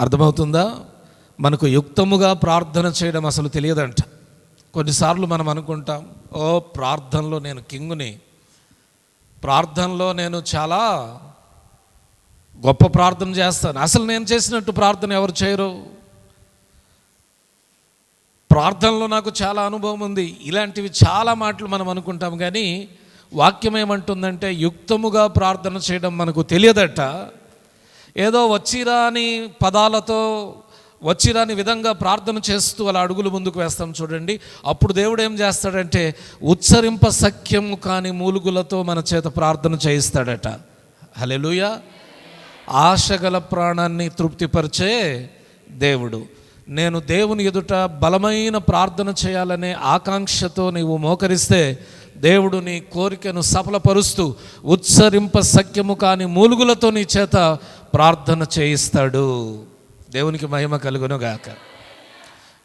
అర్థమవుతుందా? మనకు యుక్తముగా ప్రార్థన చేయడం అసలు తెలియదంట. కొన్నిసార్లు మనం అనుకుంటాం, ఓ ప్రార్థనలో నేను కింగుని, ప్రార్థనలో నేను చాలా గొప్ప ప్రార్థన చేస్తాను. అసలు నేను చేసినట్టు ప్రార్థన ఎవరు చేయరు. ప్రార్థనలో నాకు చాలా అనుభవం ఉంది. ఇలాంటివి చాలా మాటలు మనం అనుకుంటాం. కానీ వాక్యం ఏమంటుందంటే యుక్తముగా ప్రార్థన చేయడం మనకు తెలియదట. ఏదో వచ్చిరాని పదాలతో వచ్చిరాని విధంగా ప్రార్థన చేస్తూ అలా అడుగులు ముందుకు వేస్తాం చూడండి. అప్పుడు దేవుడు ఏం చేస్తాడంటే ఉచ్చరింప సఖ్యము కాని మూలుగులతో మన చేత ప్రార్థన చేయిస్తాడట. హల్లెలూయా. ఆశగల ప్రాణాన్ని తృప్తిపరిచే దేవుడు. నేను దేవుని ఎదుట బలమైన ప్రార్థన చేయాలనే ఆకాంక్షతో నీవు మోకరిస్తే దేవుడు నీ కోరికను సఫలపరుస్తూ ఉచ్చరింప సఖ్యము కాని మూలుగులతో నీ చేత ప్రార్థన చేయిస్తాడు. దేవునికి మహిమ కలుగునుగాక.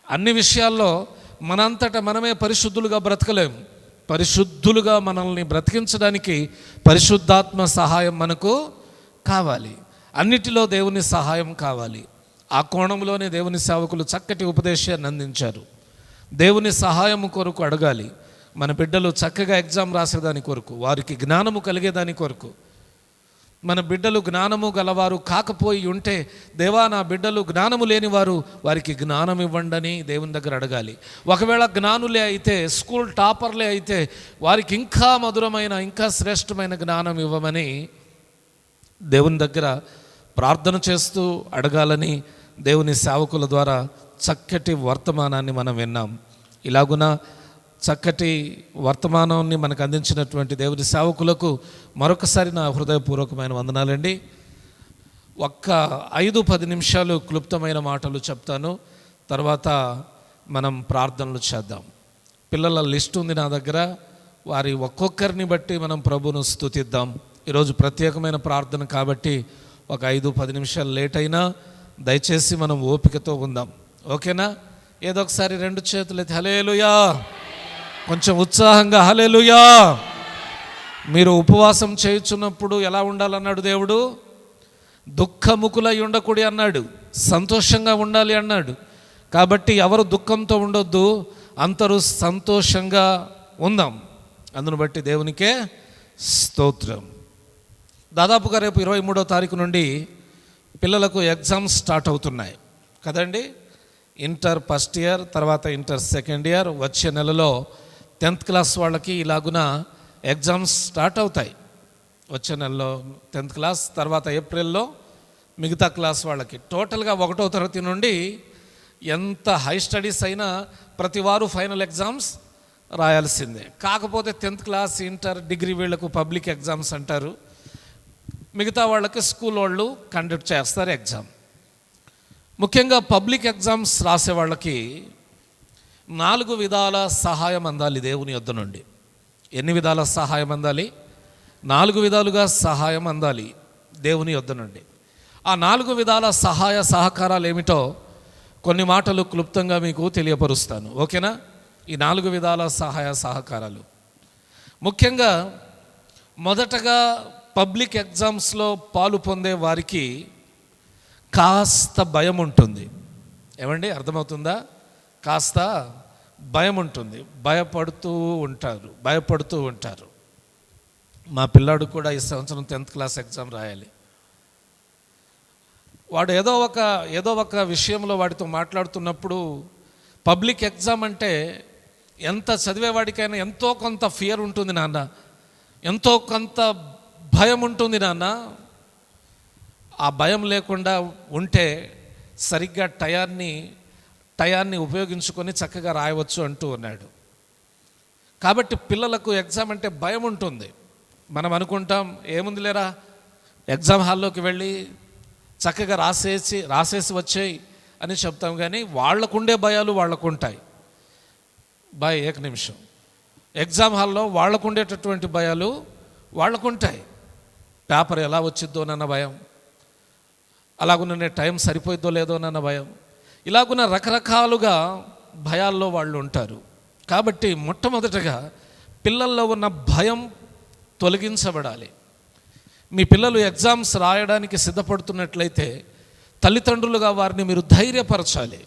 అన్ని విషయాల్లో మనంతట మనమే పరిశుద్ధులుగా బ్రతకలేము. పరిశుద్ధులుగా మనల్ని బ్రతికించడానికి పరిశుద్ధాత్మ సహాయం మనకు కావాలి. అన్నిటిలో దేవుని సహాయం కావాలి. ఆ కోణంలోనే దేవుని సేవకులు చక్కటి ఉపదేశాన్ని అందించారు. దేవుని సహాయం కొరకు అడగాలి. మన బిడ్డలు చక్కగా ఎగ్జామ్ రాసేదాని కొరకు, వారికి జ్ఞానము కలిగేదాని కొరకు. మన బిడ్డలు జ్ఞానము గలవారు కాకపోయి ఉంటే, దేవా నా బిడ్డలు జ్ఞానము లేనివారు, వారికి జ్ఞానం ఇవ్వండి దేవుని దగ్గర అడగాలి. ఒకవేళ జ్ఞానులే అయితే, స్కూల్ టాపర్లే అయితే, వారికి ఇంకా మధురమైన ఇంకా శ్రేష్టమైన జ్ఞానం ఇవ్వమని దేవుని దగ్గర ప్రార్థన చేస్తూ అడగాలని దేవుని సేవకుల ద్వారా చక్కటి వర్తమానాన్ని మనం విన్నాం. ఇలాగున చక్కటి వర్తమానాన్ని మనకు అందించినటువంటి దేవుని సేవకులకు మరొకసారి నా హృదయపూర్వకమైన వందనాలండి. ఒక్క 5-10 నిమిషాలు క్లుప్తమైన మాటలు చెప్తాను, తర్వాత మనం ప్రార్థనలు చేద్దాం. పిల్లల లిస్ట్ ఉంది నా దగ్గర, వారి ఒక్కొక్కరిని బట్టి మనం ప్రభువును స్తుతిద్దాం. ఈరోజు ప్రత్యేకమైన ప్రార్థన కాబట్టి ఒక 5-10 నిమిషాలు లేట్ అయినా దయచేసి మనం ఓపికతో ఉందాం. ఓకేనా? ఏదో ఒకసారి 2 చేతులు ఎత్తి హల్లెలూయా, కొంచెం ఉత్సాహంగా హల్లెలూయా. మీరు ఉపవాసం చేయుచున్నప్పుడు ఎలా ఉండాలన్నాడు దేవుడు? దుఃఖముకులై ఉండకూడి అన్నాడు, సంతోషంగా ఉండాలి అన్నాడు. కాబట్టి ఎవరు దుఃఖంతో ఉండొద్దు, అందరూ సంతోషంగా ఉందాం. అందును బట్టి దేవునికే స్తోత్రం. దాదాపుగా రేపు 23వ తారీఖు నుండి పిల్లలకు ఎగ్జామ్స్ స్టార్ట్ అవుతున్నాయి కదండి. ఇంటర్ ఫస్ట్ ఇయర్, తర్వాత ఇంటర్ సెకండ్ ఇయర్. వచ్చే నెలలో 10th క్లాస్ వాళ్ళకి ఇలాగున ఎగ్జామ్స్ స్టార్ట్ అవుతాయి. వచ్చే నెలలో 10th క్లాస్, తర్వాత ఏప్రిల్లో మిగతా క్లాస్ వాళ్ళకి. టోటల్గా 1వ తరగతి నుండి ఎంత హై స్టడీస్ అయినా ప్రతి వారు ఫైనల్ ఎగ్జామ్స్ రాయాల్సిందే. కాకపోతే 10th క్లాస్, ఇంటర్, డిగ్రీ వీళ్లకు పబ్లిక్ ఎగ్జామ్స్ అంటారు. మిగతా వాళ్ళకి స్కూల్ వాళ్ళు కండక్ట్ చేస్తారు ఎగ్జామ్. ముఖ్యంగా పబ్లిక్ ఎగ్జామ్స్ రాసే వాళ్ళకి 4 విధాల సహాయం అందాలి దేవుని యొద్ద నుండి. ఎన్ని విధాల సహాయం అందాలి? 4 విధాలుగా సహాయం అందాలి దేవుని యొద్ద నుండి. ఆ 4 విధాల సహాయ సహకారాలు ఏమిటో కొన్ని మాటలు క్లుప్తంగా మీకు తెలియపరుస్తాను. ఓకేనా? ఈ 4 విధాల సహాయ సహకారాలు ముఖ్యంగా మొదటగా పబ్లిక్ ఎగ్జామ్స్లో పాలు పొందే వారికి కాస్త భయం ఉంటుంది. ఏమండి, అర్థమవుతుందా? కాస్త భయం ఉంటుంది, భయపడుతూ ఉంటారు. మా పిల్లాడు కూడా ఈ సంవత్సరం 10th క్లాస్ ఎగ్జామ్ రాయాలి. వాడు ఏదో ఒక విషయంలో వాడితో మాట్లాడుతున్నప్పుడు, పబ్లిక్ ఎగ్జామ్ అంటే ఎంత చదివేవాడికైనా ఎంతో కొంత ఫియర్ ఉంటుంది నాన్న, ఎంతో కొంత భయం ఉంటుంది నాన్న. ఆ భయం లేకుండా ఉంటే సరిగ్గా టయాన్ని ఉపయోగించుకొని చక్కగా రాయవచ్చు అంటూ ఉన్నాడు. కాబట్టి పిల్లలకు ఎగ్జామ్ అంటే భయం ఉంటుంది. మనం అనుకుంటాం ఏముంది లేరా, ఎగ్జామ్ హాల్లోకి వెళ్ళి చక్కగా రాసేసి వచ్చేయి అని చెప్తాం. కానీ వాళ్ళకుండే భయాలు వాళ్ళకు ఉంటాయి. ఏక నిమిషం. ఎగ్జామ్ హాల్లో వాళ్ళకుండేటటువంటి భయాలు వాళ్ళకుంటాయి. పేపర్ ఎలా వచ్చిద్దో భయం, అలాగున్న టైం సరిపోయిద్దో లేదోనన్న భయం, ఇలాగున్న రకరకాలుగా భయాల్లో వాళ్ళు ఉంటారు. కాబట్టి మొట్టమొదటగా పిల్లల్లో ఉన్న భయం తొలగించబడాలి. మీ పిల్లలు ఎగ్జామ్స్ రాయడానికి సిద్ధపడుతున్నట్లయితే తల్లిదండ్రులుగా వారిని మీరు ధైర్యపరచాలి,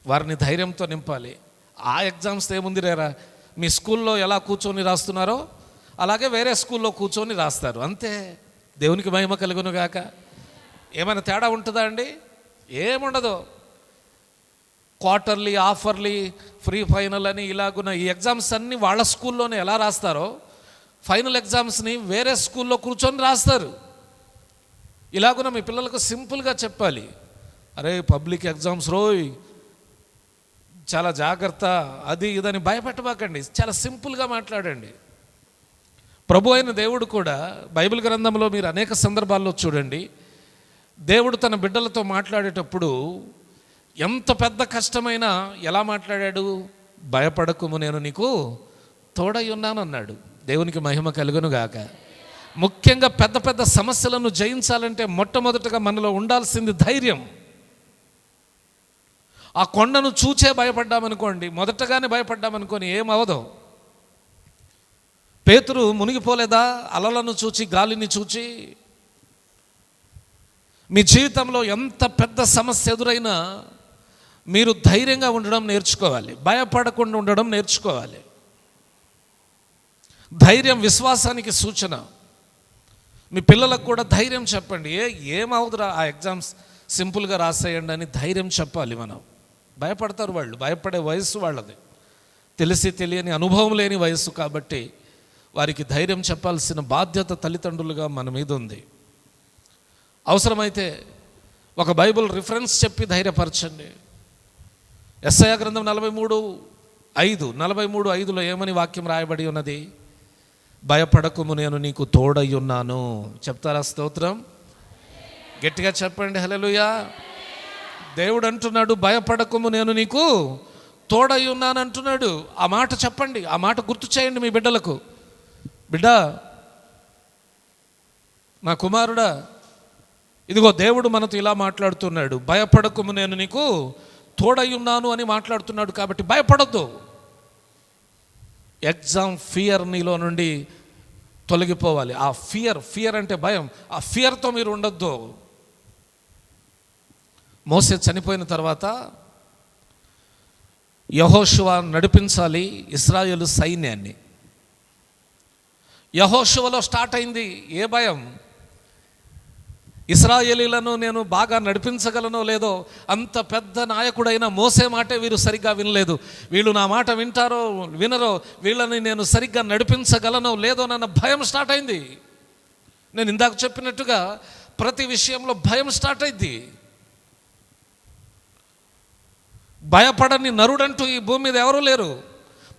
వారిని ధైర్యంతో నింపాలి. ఆ ఎగ్జామ్స్ ఏముంది రేరా, మీ స్కూల్లో ఎలా కూర్చొని రాస్తున్నారో అలాగే వేరే స్కూల్లో కూర్చొని రాస్తారు, అంతే. దేవునికి మహిమ కలుగును గాక. ఏమైనా తేడా ఉంటుందా అండి? ఏముండదు. క్వార్టర్లీ, ఆఫర్లీ, ఫ్రీ ఫైనల్ అని ఇలాగున్న ఈ ఎగ్జామ్స్ అన్నీ వాళ్ళ స్కూల్లోనే ఎలా రాస్తారో ఫైనల్ ఎగ్జామ్స్ని వేరే స్కూల్లో కూర్చొని రాస్తారు. ఇలాగున్న మీ పిల్లలకు సింపుల్గా చెప్పాలి, అరే పబ్లిక్ ఎగ్జామ్స్ రోయ్, చాలా జాగ్రత్త, అది ఇదని భయపెట్టబాకండి, చాలా సింపుల్గా మాట్లాడండి. ప్రభు అయిన దేవుడు కూడా బైబిల్ గ్రంథంలో మీరు అనేక సందర్భాల్లో చూడండి, దేవుడు తన బిడ్డలతో మాట్లాడేటప్పుడు ఎంత పెద్ద కష్టమైనా ఎలా మాట్లాడాడు? భయపడకుము, నేను నీకు తోడై ఉన్నాను అన్నాడు. దేవునికి మహిమ కలుగును గాక. ముఖ్యంగా పెద్ద పెద్ద సమస్యలను జయించాలంటే మొట్టమొదటగా మనలో ఉండాల్సింది ధైర్యం. ఆ కొండను చూచే భయపడ్డామనుకోండి, మొదటగానే భయపడ్డామనుకోని ఏమవదు. పేతురు మునిగిపోలేదా అలలను చూచి, గాలిని చూచి? మీ జీవితంలో ఎంత పెద్ద సమస్య ఎదురైనా మీరు ధైర్యంగా ఉండడం నేర్చుకోవాలి, భయపడకుండా ఉండడం నేర్చుకోవాలి. ధైర్యం విశ్వాసానికి సూచన. మీ పిల్లలకు కూడా ధైర్యం చెప్పండి. ఏమవుదురా ఆ ఎగ్జామ్స్ సింపుల్గా రాసేయండి అని ధైర్యం చెప్పాలి. మనం భయపడతారు, వాళ్ళు భయపడే వయస్సు వాళ్ళది, తెలిసి తెలియని అనుభవం లేని వయస్సు. కాబట్టి వారికి ధైర్యం చెప్పాల్సిన బాధ్యత తల్లిదండ్రులుగా మన మీద ఉంది. అవసరమైతే ఒక బైబిల్ రిఫరెన్స్ చెప్పి ధైర్యపరచండి. యెషయా గ్రంథం 43:5లో ఏమని వాక్యం రాయబడి ఉన్నది? భయపడకుము, నేను నీకు తోడై ఉన్నాను. చెప్తారా స్తోత్రం? గట్టిగా చెప్పండి హల్లెలూయా. దేవుడు అంటున్నాడు, భయపడకుము, నేను నీకు తోడై ఉన్నాను అంటున్నాడు. ఆ మాట చెప్పండి, ఆ మాట గుర్తు చేయండి మీ బిడ్డలకు. బిడ్డా, నా కుమారుడా, ఇదిగో దేవుడు మనతో ఇలా మాట్లాడుతున్నాడు, భయపడకుము, నేను నీకు తోడై ఉన్నాను అని మాట్లాడుతున్నాడు. కాబట్టి భయపడద్దు. ఎగ్జామ్ ఫియర్ నీలో నుండి తొలగిపోవాలి. ఆ ఫియర్ అంటే భయం, ఆ ఫియర్తో మీరు ఉండొద్దు. మోసే చనిపోయిన తర్వాత యెహోషువ నడిపించాలి ఇశ్రాయేలు సైన్యాన్ని. యెహోషువలో స్టార్ట్ అయింది ఏ భయం? ఇశ్రాయేలీలను నేను బాగా నడిపించగలనో లేదో, అంత పెద్ద నాయకుడైన మోసే మాటే వీరు సరిగ్గా వినలేదు, వీళ్ళు నా మాట వింటారో వినరో, వీళ్ళని నేను సరిగ్గా నడిపించగలనో లేదో నన్న భయం స్టార్ట్ అయింది. నేను ఇందాక చెప్పినట్టుగా ప్రతి విషయంలో భయం స్టార్ట్ అయింది. భయపడని నరుడంటూ ఈ భూమి మీద ఎవరూ లేరు.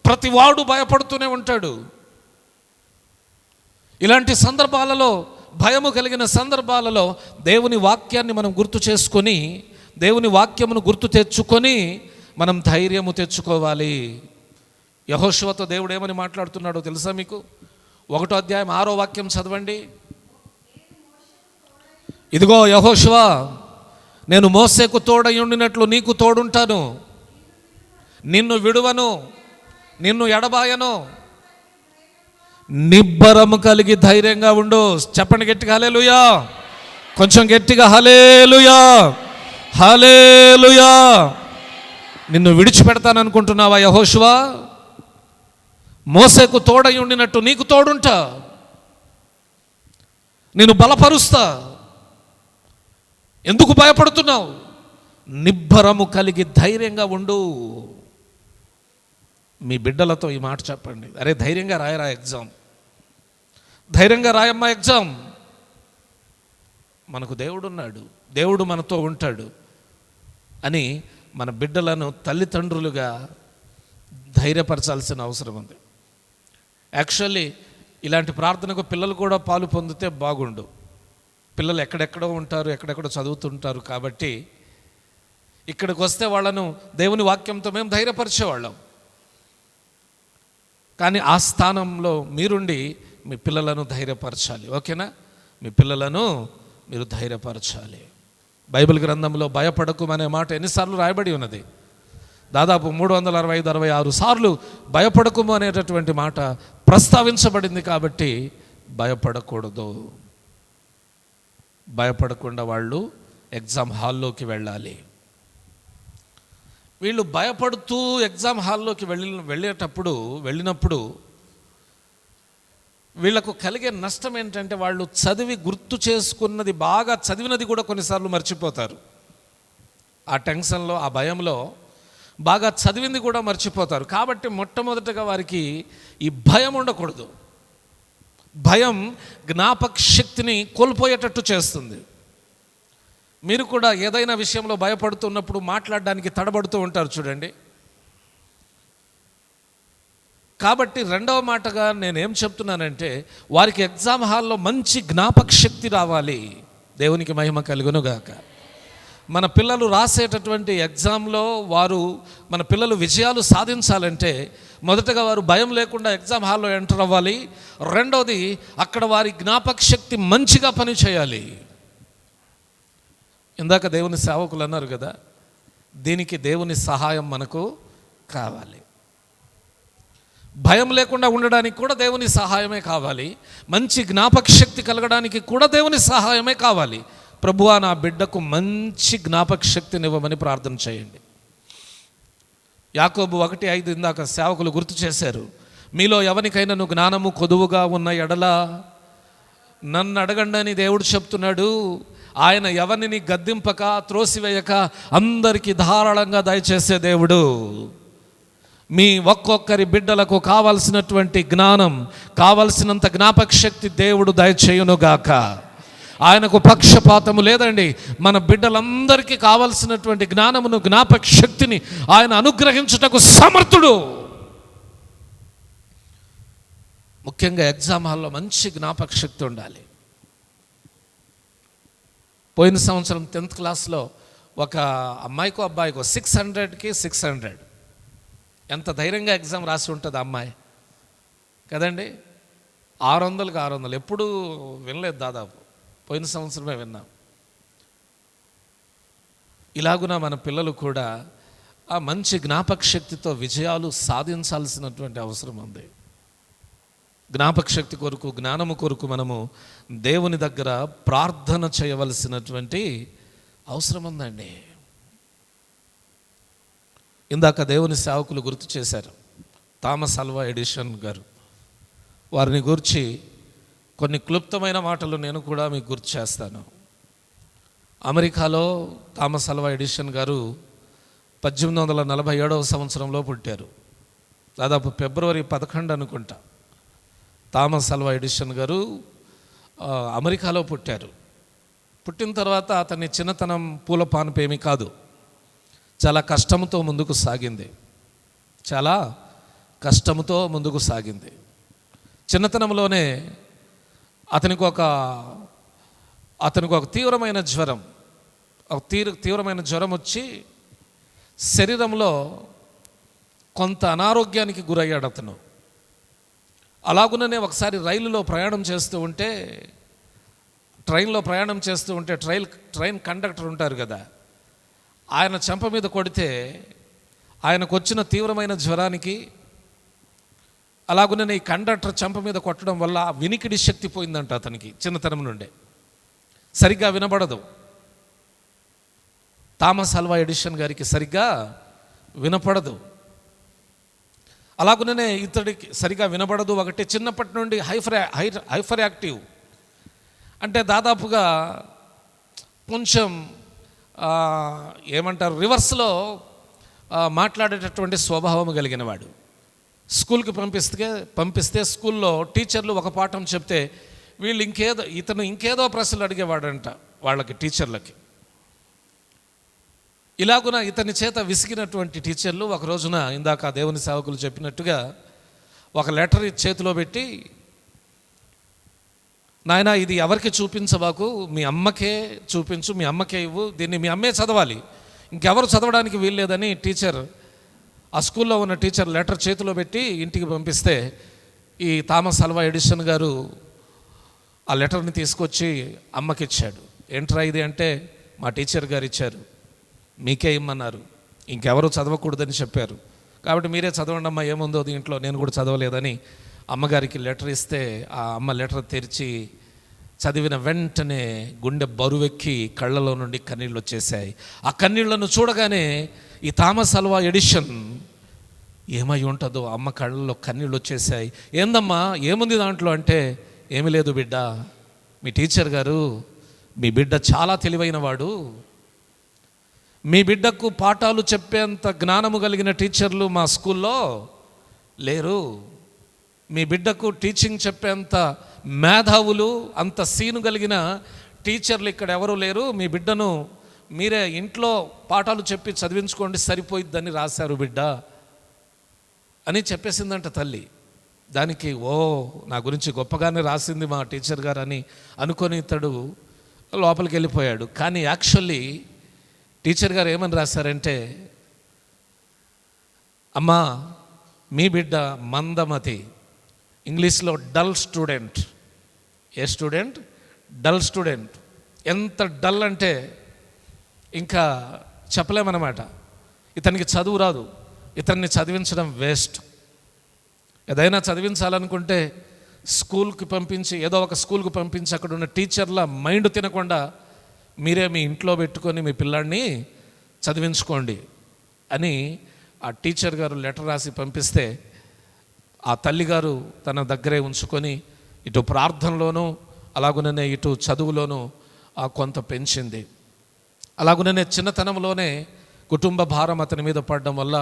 ప్రతి వాడు భయపడుతూనే ఉంటాడు. ఇలాంటి సందర్భాలలో, భయము కలిగిన సందర్భాలలో దేవుని వాక్యాన్ని మనం గుర్తు చేసుకొని, దేవుని వాక్యమును గుర్తు తెచ్చుకొని మనం ధైర్యము తెచ్చుకోవాలి. యెహోషువతో దేవుడు ఏమని మాట్లాడుతున్నాడో తెలుసా మీకు? 1వ అధ్యాయం 6వ వాక్యం చదవండి. ఇదిగో యెహోషువ, నేను మోసేకు తోడై ఉండినట్లు నీకు తోడుంటాను, నిన్ను విడువను, నిన్ను ఎడబాయను, నిబ్బరము కలిగి ధైర్యంగా ఉండు. చెప్పండి గట్టిగా హల్లెలూయా. కొంచెం గట్టిగా హల్లెలూయా, హల్లెలూయా. నిన్ను విడిచిపెడతాను అనుకుంటున్నావా యెహోషువ? మోసేకు తోడై ఉండినట్టు నీకు తోడుంటా, నేను బలపరుస్తా. ఎందుకు భయపడుతున్నావు? నిబ్బరము కలిగి ధైర్యంగా ఉండు. మీ బిడ్డలతో ఈ మాట చెప్పండి. అరే ధైర్యంగా రాయరా ఎగ్జామ్, ధైర్యంగా రాయమ్మా ఎగ్జామ్. మనకు దేవుడు ఉన్నాడు, దేవుడు మనతో ఉంటాడు అని మన బిడ్డలను తల్లిదండ్రులుగా ధైర్యపరచాల్సిన అవసరం ఉంది. యాక్చువల్లీ ఇలాంటి ప్రార్థనకు పిల్లలు కూడా పాలు పొందితే బాగుండు. పిల్లలు ఎక్కడెక్కడో ఉంటారు, ఎక్కడెక్కడో చదువుతుంటారు. కాబట్టి ఇక్కడికి వస్తే వాళ్ళను దేవుని వాక్యంతో మేము ధైర్యపరిచేవాళ్ళం. కానీ ఆ స్థానంలో మీరుండి మీ పిల్లలను ధైర్యపరచాలి. ఓకేనా? మీ పిల్లలను మీరు ధైర్యపరచాలి. బైబిల్ గ్రంథంలో భయపడకు అనే మాట ఎన్నిసార్లు రాయబడి ఉన్నది? దాదాపు 365-66 సార్లు భయపడకుము అనేటటువంటి మాట ప్రస్తావించబడింది. కాబట్టి భయపడకూడదు. భయపడకుండా వాళ్ళు ఎగ్జామ్ హాల్లోకి వెళ్ళాలి. వీళ్ళు భయపడుతూ ఎగ్జామ్ హాల్లోకి వెళ్ళినప్పుడు వీళ్లకు కలిగే నష్టం ఏంటంటే వాళ్ళు చదివి గుర్తు చేసుకున్నది, బాగా చదివినది కూడా కొన్నిసార్లు మర్చిపోతారు. ఆ టెన్షన్లో, ఆ భయంలో బాగా చదివింది కూడా మర్చిపోతారు. కాబట్టి మొట్టమొదటగా వారికి ఈ భయం ఉండకూడదు. భయం జ్ఞాపక శక్తిని కోల్పోయేటట్టు చేస్తుంది. మీరు కూడా ఏదైనా విషయంలో భయపడుతున్నప్పుడు మాట్లాడడానికి తడబడుతూ ఉంటారు చూడండి. కాబట్టి రెండవ మాటగా నేనేం చెప్తున్నానంటే, వారికి ఎగ్జామ్ హాల్లో మంచి జ్ఞాపక శక్తి రావాలి. దేవునికి మహిమ కలుగునుగాక. మన పిల్లలు రాసేటటువంటి ఎగ్జామ్లో మన పిల్లలు విజయాలు సాధించాలంటే మొదటగా వారు భయం లేకుండా ఎగ్జామ్ హాల్లో ఎంటర్ అవ్వాలి. రెండవది, అక్కడ వారి జ్ఞాపక శక్తి మంచిగా పనిచేయాలి. ఇందాక దేవుని సేవకులు అన్నారు కదా, దీనికి దేవుని సహాయం మనకు కావాలి. భయం లేకుండా ఉండడానికి కూడా దేవుని సహాయమే కావాలి. మంచి జ్ఞాపక శక్తి కలగడానికి కూడా దేవుని సహాయమే కావాలి. ప్రభువా, నా బిడ్డకు మంచి జ్ఞాపక శక్తినివ్వమని ప్రార్థన చేయండి. యాకోబు 1:5 ఇందాక సేవకులు గుర్తు చేశారు. మీలో ఎవరికైనా జ్ఞానము కొదువుగా ఉన్న ఎడల నన్ను అడగండి అని దేవుడు చెప్తున్నాడు. ఆయన ఎవరిని గద్దింపక త్రోసివేయక అందరికీ ధారాళంగా దయచేసే దేవుడు. మీ ఒక్కొక్కరి బిడ్డలకు కావలసినటువంటి జ్ఞానం, కావలసినంత జ్ఞాపక శక్తి దేవుడు దయచేయునుగాక. ఆయనకు పక్షపాతము లేదండి. మన బిడ్డలందరికీ కావలసినటువంటి జ్ఞానమును, జ్ఞాపక శక్తిని ఆయన అనుగ్రహించుటకు సమర్థుడు. ముఖ్యంగా ఎగ్జామ్ హాల్లో మంచి జ్ఞాపక శక్తి ఉండాలి. పోయిన సంవత్సరం 10th క్లాస్లో ఒక అమ్మాయికో అబ్బాయికో 600కి 600 ఎంత ధైర్యంగా ఎగ్జామ్ రాసి ఉంటుంది ఆ అమ్మాయి కదండి. 600కి 600 ఎప్పుడు వినలేదు, దాదాపు పోయిన సంవత్సరమే విన్నాం. ఇలాగున మన పిల్లలు కూడా ఆ మంచి జ్ఞాపక శక్తితో విజయాలు సాధించాల్సినటువంటి అవసరం ఉంది. జ్ఞాపక శక్తి కొరకు, జ్ఞానము కొరకు మనము దేవుని దగ్గర ప్రార్థన చేయవలసినటువంటి అవసరం ఉందండి. ఇందాక దేవుని సేవకులు గుర్తు చేశారు, థామస్ అల్వా ఎడిసన్ గారు. వారిని గురించి కొన్ని క్లుప్తమైన మాటలు నేను కూడా మీకు గుర్తు చేస్తాను. అమెరికాలో థామస్ అల్వా ఎడిసన్ గారు 1847వ సంవత్సరంలో పుట్టారు. దాదాపు ఫిబ్రవరి 11 అనుకుంటా. థామస్ అల్వా ఎడిసన్ గారు అమెరికాలో పుట్టారు. పుట్టిన తర్వాత అతని చిన్నతనం పూల పానుపేమి కాదు, చాలా కష్టంతో ముందుకు సాగింది. చాలా కష్టంతో ముందుకు సాగింది. చిన్నతనంలోనే అతనికి ఒక తీవ్రమైన జ్వరం వచ్చి శరీరంలో కొంత అనారోగ్యానికి గురయ్యాడు అతను. అలాగుననే ఒకసారి ట్రైన్లో ప్రయాణం చేస్తూ ఉంటే ట్రైన్ కండక్టర్ ఉంటారు కదా, ఆయన చెంప మీద కొడితే ఆయనకు వచ్చిన తీవ్రమైన జ్వరానికి, అలాగుననే ఈ కండక్టర్ చెంప మీద కొట్టడం వల్ల వినికిడి శక్తి పోయిందంట అతనికి. చిన్నతనం నుండే సరిగ్గా వినబడదు. థామస్ అల్వా ఎడిసన్ గారికి సరిగ్గా వినపడదు. అలాగుననే ఇతడికి సరిగా వినబడదు. ఒకటి, చిన్నప్పటి నుండి హైపర్ యాక్టివ్, అంటే దాదాపుగా కొంచెం ఏమంటారు, రివర్స్లో మాట్లాడేటటువంటి స్వభావం కలిగిన వాడు. స్కూల్కి పంపిస్తే స్కూల్లో టీచర్లు ఒక పాఠం చెప్తే ఇతను ఇంకేదో ప్రశ్నలు అడిగేవాడంట వాళ్ళకి, టీచర్లకి. ఇలాగున ఇతని చేత విసిగినటువంటి టీచర్లు ఒక రోజున ఇందాక దేవుని సేవకులు చెప్పినట్టుగా ఒక లెటర్ చేతిలో పెట్టి, నాయనా ఇది ఎవరికి చూపించబాకు, మీ అమ్మకే చూపించు, మీ అమ్మకే ఇవ్వు, దీన్ని మీ అమ్మే చదవాలి, ఇంకెవరు చదవడానికి వీల్లేదని ఆ స్కూల్లో ఉన్న టీచర్ లెటర్ చేతిలో పెట్టి ఇంటికి పంపిస్తే, ఈ థామస్ అల్వా ఎడిసన్ గారు ఆ లెటర్ని తీసుకొచ్చి అమ్మకి ఇచ్చాడు. ఏంట్రా ఇది అంటే, మా టీచర్ గారు ఇచ్చారు, మీకే ఇమ్మన్నారు, ఇంకెవరు చదవకూడదని చెప్పారు, కాబట్టి మీరే చదవండి అమ్మ, ఏముందో దీంట్లో, నేను కూడా చదవలేదని అమ్మగారికి లెటర్ ఇస్తే, ఆ అమ్మ లెటర్ తెరిచి చదివిన వెంటనే గుండె బరువెక్కి కళ్ళలో నుండి కన్నీళ్ళు వచ్చేసాయి. ఆ కన్నీళ్లను చూడగానే ఈ థామస్ అల్వా ఎడిషన్ ఏమై ఉంటుందో అమ్మ కళ్ళలో కన్నీళ్ళు వచ్చేసాయి. ఏందమ్మా ఏముంది దాంట్లో అంటే, ఏమీ లేదు బిడ్డ, మీ టీచర్ గారు మీ బిడ్డ చాలా తెలివైన వాడు, మీ బిడ్డకు పాఠాలు చెప్పేంత జ్ఞానము కలిగిన టీచర్లు మా స్కూల్లో లేరు, మీ బిడ్డకు టీచింగ్ చెప్పేంత మేధావులు అంత సీను కలిగిన టీచర్లు ఇక్కడ ఎవరు లేరు, మీ బిడ్డను మీరే ఇంట్లో పాఠాలు చెప్పి చదివించుకోండి సరిపోయిద్దని రాశారు బిడ్డ అని చెప్పేసిందంట తల్లి. దానికి ఓ నా గురించి గొప్పగానే రాసింది మా టీచర్ గారు అని అనుకొని ఇతడు లోపలికి వెళ్ళిపోయాడు. కానీ యాక్చువల్లీ టీచర్ గారు ఏమని రాశారంటే, అమ్మా మీ బిడ్డ మందమతి, ఇంగ్లీష్లో డల్ స్టూడెంట్. ఏ స్టూడెంట్? Dull student. ఎంత డల్ అంటే ఇంకా చెప్పలేమన్నమాట. ఇతనికి చదువు రాదు, ఇతన్ని చదివించడం వేస్ట్. ఏదైనా చదివించాలనుకుంటే స్కూల్కి పంపించి, ఏదో ఒక స్కూల్కి పంపించి అక్కడ ఉన్న టీచర్ల మైండ్ తినకుండా మీరే మీ ఇంట్లో పెట్టుకొని మీ పిల్లాడిని చదివించుకోండి అని ఆ టీచర్ గారు లెటర్ రాసి పంపిస్తే, ఆ తల్లిగారు తన దగ్గరే ఉంచుకొని ఇటు ప్రార్థనలోనూ అలాగుననే ఇటు చదువులోనూ కొంత పెంచింది. అలాగుననే చిన్నతనంలోనే కుటుంబ భారం అతని మీద పడడం వల్ల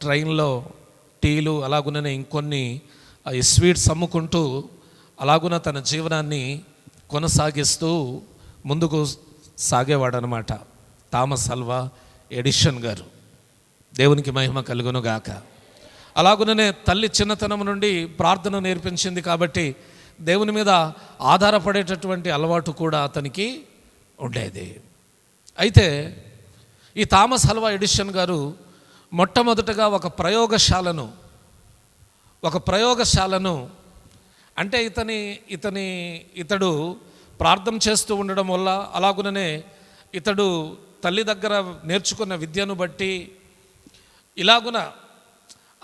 ట్రైన్లో టీలు అలాగుననే ఇంకొన్ని స్వీట్స్ అమ్ముకుంటూ అలాగున తన జీవనాన్ని కొనసాగిస్తూ ముందుకు సాగేవాడనమాట థామస్ అల్వా ఎడిషన్ గారు. దేవునికి మహిమ కలుగును గాక. అలాగుననే తల్లి చిన్నతనం నుండి ప్రార్థన నేర్పించింది కాబట్టి దేవుని మీద ఆధారపడేటటువంటి అలవాటు కూడా అతనికి ఉండేది. అయితే ఈ థామస్ అల్వా ఎడిషన్ గారు మొట్టమొదటగా ఒక ప్రయోగశాలను అంటే ఇతడు ప్రార్థన చేస్తూ ఉండడం వల్ల అలాగుననే ఇతడు తల్లి దగ్గర నేర్చుకున్న విద్యను బట్టి ఇలాగున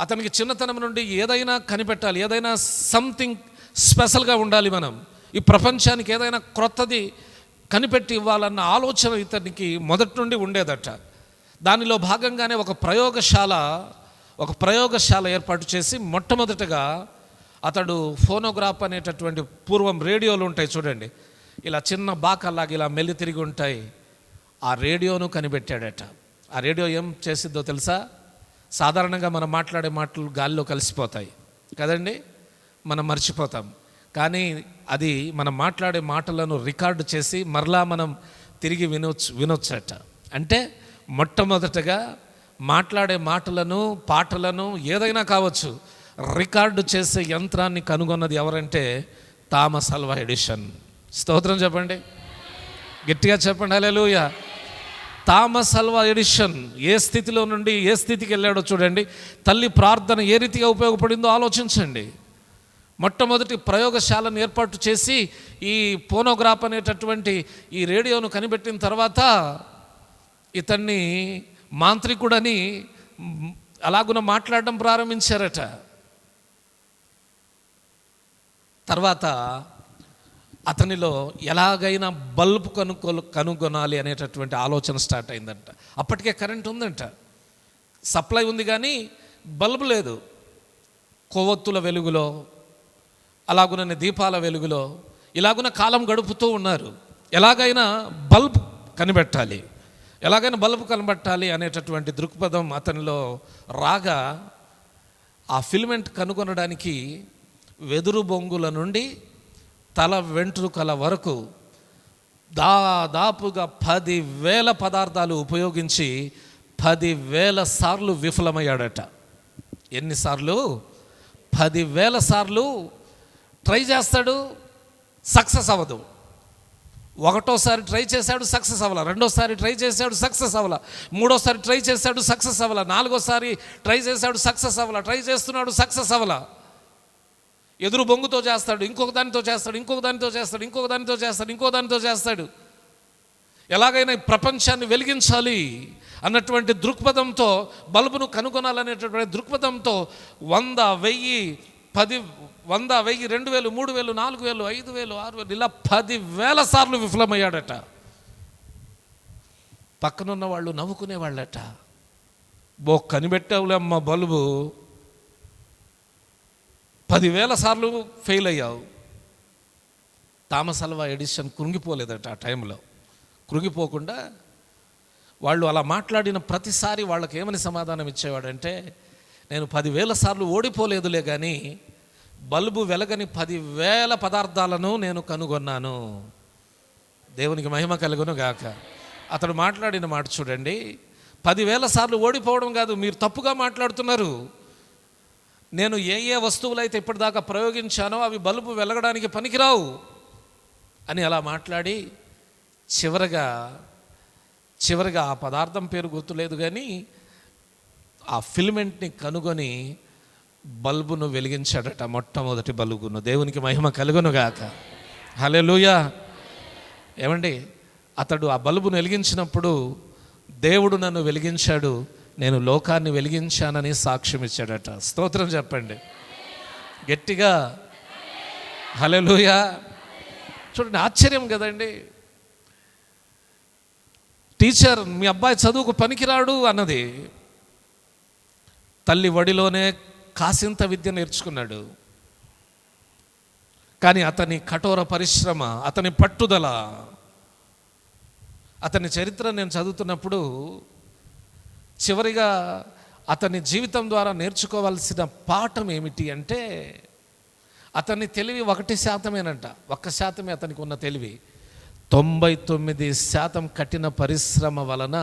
అతనికి చిన్నతనం నుండి ఏదైనా కనిపెట్టాలి, ఏదైనా సంథింగ్ స్పెషల్గా ఉండాలి, మనం ఈ ప్రపంచానికి ఏదైనా క్రొత్తది కనిపెట్టి ఇవ్వాలన్న ఆలోచన ఇతనికి మొదటి నుండి ఉండేదట. దానిలో భాగంగానే ఒక ప్రయోగశాల ఏర్పాటు చేసి మొట్టమొదటగా అతడు ఫోనోగ్రాఫ్ అనేటటువంటి, పూర్వం రేడియోలు ఉంటాయి చూడండి, ఇలా చిన్న బాకల్లాగా ఇలా మెల్లి తిరిగి ఉంటాయి, ఆ రేడియోను కనిపెట్టాడట. ఆ రేడియో ఏం చేసిద్దో తెలుసా? సాధారణంగా మనం మాట్లాడే మాటలు గాలిలో కలిసిపోతాయి కదండి, మనం మర్చిపోతాం. కానీ అది మనం మాట్లాడే మాటలను రికార్డు చేసి మరలా మనం తిరిగి వినొచ్చట. అంటే మొట్టమొదటగా మాట్లాడే మాటలను, పాటలను, ఏదైనా కావచ్చు, రికార్డు చేసే యంత్రాన్ని కనుగొన్నది ఎవరంటే థామస్ అల్వా ఎడిషన్. స్తోత్రం చెప్పండి, గట్టిగా చెప్పండి హల్లెలూయా. థామస్ అల్వా ఎడిషన్ ఏ స్థితిలో నుండి ఏ స్థితికి వెళ్ళాడో చూడండి. తల్లి ప్రార్థన ఏ రీతిగా ఉపయోగపడిందో ఆలోచించండి. మొట్టమొదటి ప్రయోగశాలను ఏర్పాటు చేసి ఈ ఫోనోగ్రాఫ్ అనేటటువంటి ఈ రేడియోను కనిపెట్టిన తర్వాత ఇతన్ని మాంత్రికుడని అలాగున మాట్లాడడం ప్రారంభించారట. తర్వాత అతనిలో ఎలాగైనా బల్బు కనుగొనాలి అనేటటువంటి ఆలోచన స్టార్ట్ అయిందంట. అప్పటికే కరెంట్ ఉందంట, సప్లై ఉంది, కానీ బల్బు లేదు. కొవ్వొత్తుల వెలుగులో అలాగుననే దీపాల వెలుగులో ఇలాగున కాలం గడుపుతూ ఉన్నారు. ఎలాగైనా బల్బు కనిపెట్టాలి అనేటటువంటి దృక్పథం అతనిలో రాగా, ఆ ఫిలమెంట్ కనుగొనడానికి వెదురు బొంగుల నుండి తల వెంట్రుకల వరకు దాదాపుగా 10,000 పదార్థాలు ఉపయోగించి 10,000 సార్లు విఫలమయ్యాడట. ఎన్నిసార్లు? 10,000 సార్లు ట్రై చేస్తాడు, సక్సెస్ అవ్వదు. ఒకటోసారి ట్రై చేశాడు, సక్సెస్ అవ్వాల. రెండోసారి ట్రై చేశాడు, సక్సెస్ అవ్వాల. మూడోసారి ట్రై చేశాడు, సక్సెస్ అవ్వాల. నాలుగోసారి ట్రై చేశాడు, సక్సెస్ అవ్వాల. ట్రై చేస్తున్నాడు, సక్సెస్ అవ్వాల. ఎదురు బొంగుతో చేస్తాడు, ఇంకొక దానితో చేస్తాడు. ఎలాగైనా ఈ ప్రపంచాన్ని వెలిగించాలి అన్నటువంటి దృక్పథంతో, బల్బును కనుగొనాలనేటటువంటి దృక్పథంతో 100, 1000 10, 100, 1000, 2000, 3000, 4000, 5000, 6000 ఇలా 10,000 సార్లు విఫలమయ్యాడట. పక్కనున్న వాళ్ళు నవ్వుకునేవాళ్ళట. కనిపెట్టావులే అమ్మ బల్బు, 10,000 సార్లు ఫెయిల్ అయ్యావు. థామస్ అల్వా ఎడిసన్ కృంగిపోలేదట. ఆ టైంలో కృంగిపోకుండా వాళ్ళు అలా మాట్లాడిన ప్రతిసారి వాళ్ళకి ఏమని సమాధానం ఇచ్చేవాడంటే, నేను 10,000 సార్లు ఓడిపోలేదులే కానీ బల్బు వెలగని 10,000 పదార్థాలను నేను కనుగొన్నాను. దేవునికి మహిమ కలుగును గాక. అతడు మాట్లాడిన మాట చూడండి. 10,000 సార్లు ఓడిపోవడం కాదు, మీరు తప్పుగా మాట్లాడుతున్నారు. నేను ఏ వస్తువులైతే ఇప్పటిదాకా ప్రయోగించానో అవి బల్బు వెలగడానికి పనికిరావు అని అలా మాట్లాడి చివరగా ఆ పదార్థం పేరు గుర్తులేదు కానీ ఆ ఫిలమెంట్ని కనుగొని బల్బును వెలిగించాడట, మొట్టమొదటి బల్బును. దేవునికి మహిమ కలుగును గాక. హల్లెలూయా. ఏమండి, అతడు ఆ బల్బును వెలిగించినప్పుడు దేవుడు నన్ను వెలిగించాడు, నేను లోకాన్ని వెలిగించానని సాక్ష్యం ఇచ్చాడట. స్తోత్రం చెప్పండి గట్టిగా. హల్లెలూయా. చూడండి, ఆశ్చర్యం కదండి. టీచర్ మీ అబ్బాయి చదువుకు పనికిరాడు అన్నది, తల్లి వడిలోనే కాసింత విద్య నేర్చుకున్నాడు. కానీ అతని కఠోర పరిశ్రమ, అతని పట్టుదల, అతని చరిత్ర నేను చదువుతున్నప్పుడు చివరిగా అతని జీవితం ద్వారా నేర్చుకోవాల్సిన పాఠం ఏమిటి అంటే, అతని తెలివి 1%, 1% అతనికి ఉన్న తెలివి. 99% కఠిన పరిశ్రమ వలన,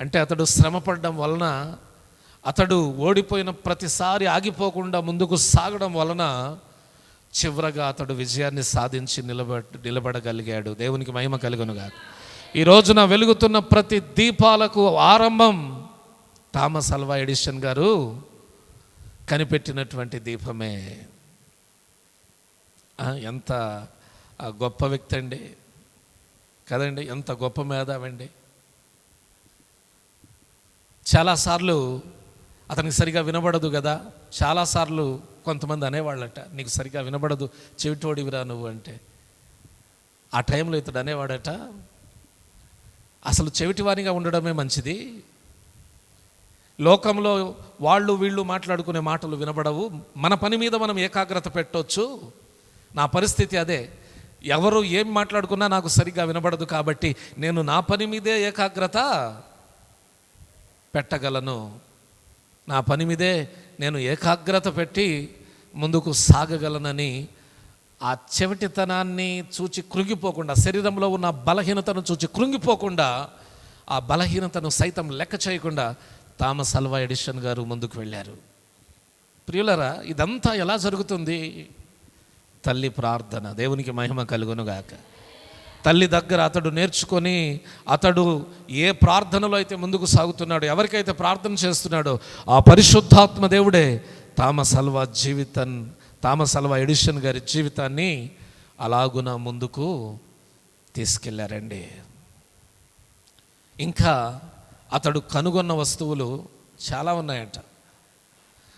అంటే అతడు శ్రమపడడం వలన, అతడు ఓడిపోయిన ప్రతిసారి ఆగిపోకుండా ముందుకు సాగడం వలన చివరగా అతడు విజయాన్ని సాధించి నిలబడగలిగాడు. దేవునికి మహిమ కలుగునుగా. ఈ రోజున వెలుగుతున్న ప్రతి దీపాలకు ఆరంభం థామస్ అల్వా ఎడిసన్ గారు కనిపెట్టినటువంటి దీపమే. ఎంత గొప్ప వ్యక్తి అండి కదండి, ఎంత గొప్ప మేధావండి. చాలాసార్లు అతనికి సరిగా వినబడదు కదా. చాలాసార్లు కొంతమంది అనేవాళ్ళట, నీకు సరిగా వినబడదు, చెవిటోడివిరా నువ్వు అంటే. ఆ టైంలో ఇతడు అనేవాడట, అసలు చెవిటివానిగా ఉండడమే మంచిది. లోకంలో వాళ్ళు వీళ్ళు మాట్లాడుకునే మాటలు వినబడవు, మన పని మీద మనం ఏకాగ్రత పెట్టవచ్చు. నా పరిస్థితి అదే, ఎవరు ఏం మాట్లాడుకున్నా నాకు సరిగ్గా వినబడదు, కాబట్టి నేను నా పని మీదే ఏకాగ్రత పెట్టగలను. నా పని మీదే నేను ఏకాగ్రత పెట్టి ముందుకు సాగగలనని ఆ చెవిటితనాన్ని చూచి కృంగిపోకుండా, శరీరంలో ఉన్న బలహీనతను చూచి కృంగిపోకుండా, ఆ బలహీనతను సైతం లెక్క చేయకుండా థామస్ అల్వా ఎడిసన్ గారు ముందుకు వెళ్ళారు. ప్రియులరా, ఇదంతా ఎలా జరుగుతుంది? తల్లి ప్రార్థన. దేవునికి మహిమ కలుగునుగాక. తల్లి దగ్గర అతడు నేర్చుకొని, అతడు ఏ ప్రార్థనలో అయితే ముందుకు సాగుతున్నాడో, ఎవరికైతే ప్రార్థన చేస్తున్నాడో ఆ పరిశుద్ధాత్మ దేవుడే థామస్ అల్వా ఎడిసన్ గారి జీవితాన్ని అలాగున ముందుకు తీసుకెళ్ళారండి. ఇంకా అతడు కనుగొన్న వస్తువులు చాలా ఉన్నాయట.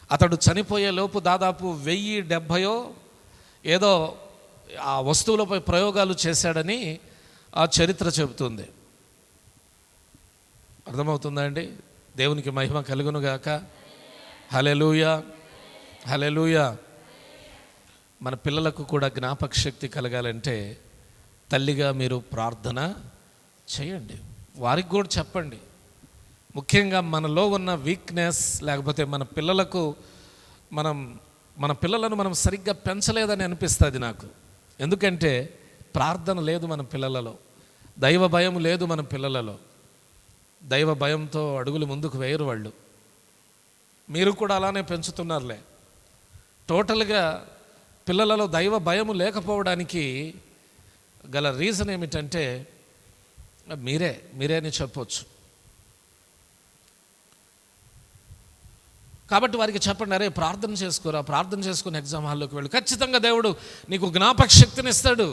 అతడు చనిపోయే లోపు దాదాపు 1070 ఏదో ఆ వస్తువులపై ప్రయోగాలు చేశాడని ఆ చరిత్ర చెబుతుంది. అర్థమవుతుందా అండి? దేవునికి మహిమ కలుగునుగాక. హల్లెలూయా, హల్లెలూయా. మన పిల్లలకు కూడా జ్ఞాపక శక్తి కలగాలంటే తల్లిగా మీరు ప్రార్థన చేయండి, వారికి కూడా చెప్పండి. ముఖ్యంగా మనలో ఉన్న వీక్నెస్, లేకపోతే మన పిల్లలను మనం సరిగ్గా పెంచలేదని అనిపిస్తుంది నాకు. ఎందుకంటే ప్రార్థన లేదు మన పిల్లలలో, దైవ భయం లేదు మన పిల్లలలో. దైవ భయంతో అడుగులు ముందుకు వేయరు వాళ్ళు. మీరు కూడా అలానే పెంచుతున్నారులే. టోటల్గా పిల్లలలో దైవ భయం లేకపోవడానికి గల రీజన్ ఏమిటంటే మీరే అని చెప్పొచ్చు. కాబట్టి వారికి చెప్పండి, అరే ప్రార్థన చేసుకోరా, ప్రార్థన చేసుకుని ఎగ్జామ్ హాల్లోకి వెళ్ళు, ఖచ్చితంగా దేవుడు నీకు జ్ఞాపక శక్తిని ఇస్తాడు.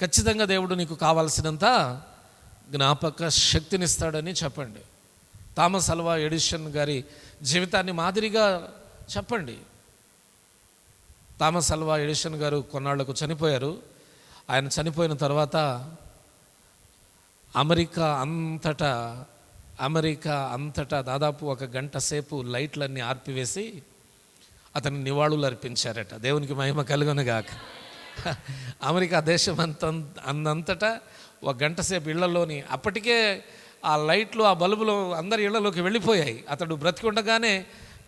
ఖచ్చితంగా దేవుడు నీకు కావాల్సినంత జ్ఞాపక శక్తిని ఇస్తాడని చెప్పండి. థామస్ అల్వా ఎడిసన్ గారి జీవితాన్ని మాదిరిగా చెప్పండి. థామస్ అల్వా ఎడిసన్ గారు కొన్నాళ్లకు చనిపోయారు. ఆయన చనిపోయిన తర్వాత అమెరికా అంతటా దాదాపు 1 గంట సేపు లైట్లన్నీ ఆర్పివేసి అతని నివాళులు అర్పించారట. దేవునికి మహిమ కలుగునుగాక. అమెరికా దేశం అంతటా 1 గంట సేపు ఇళ్లలోని, అప్పటికే ఆ లైట్లు ఆ బల్బులు అందరి ఇళ్లలోకి వెళ్ళిపోయాయి. అతడు బ్రతికుండగానే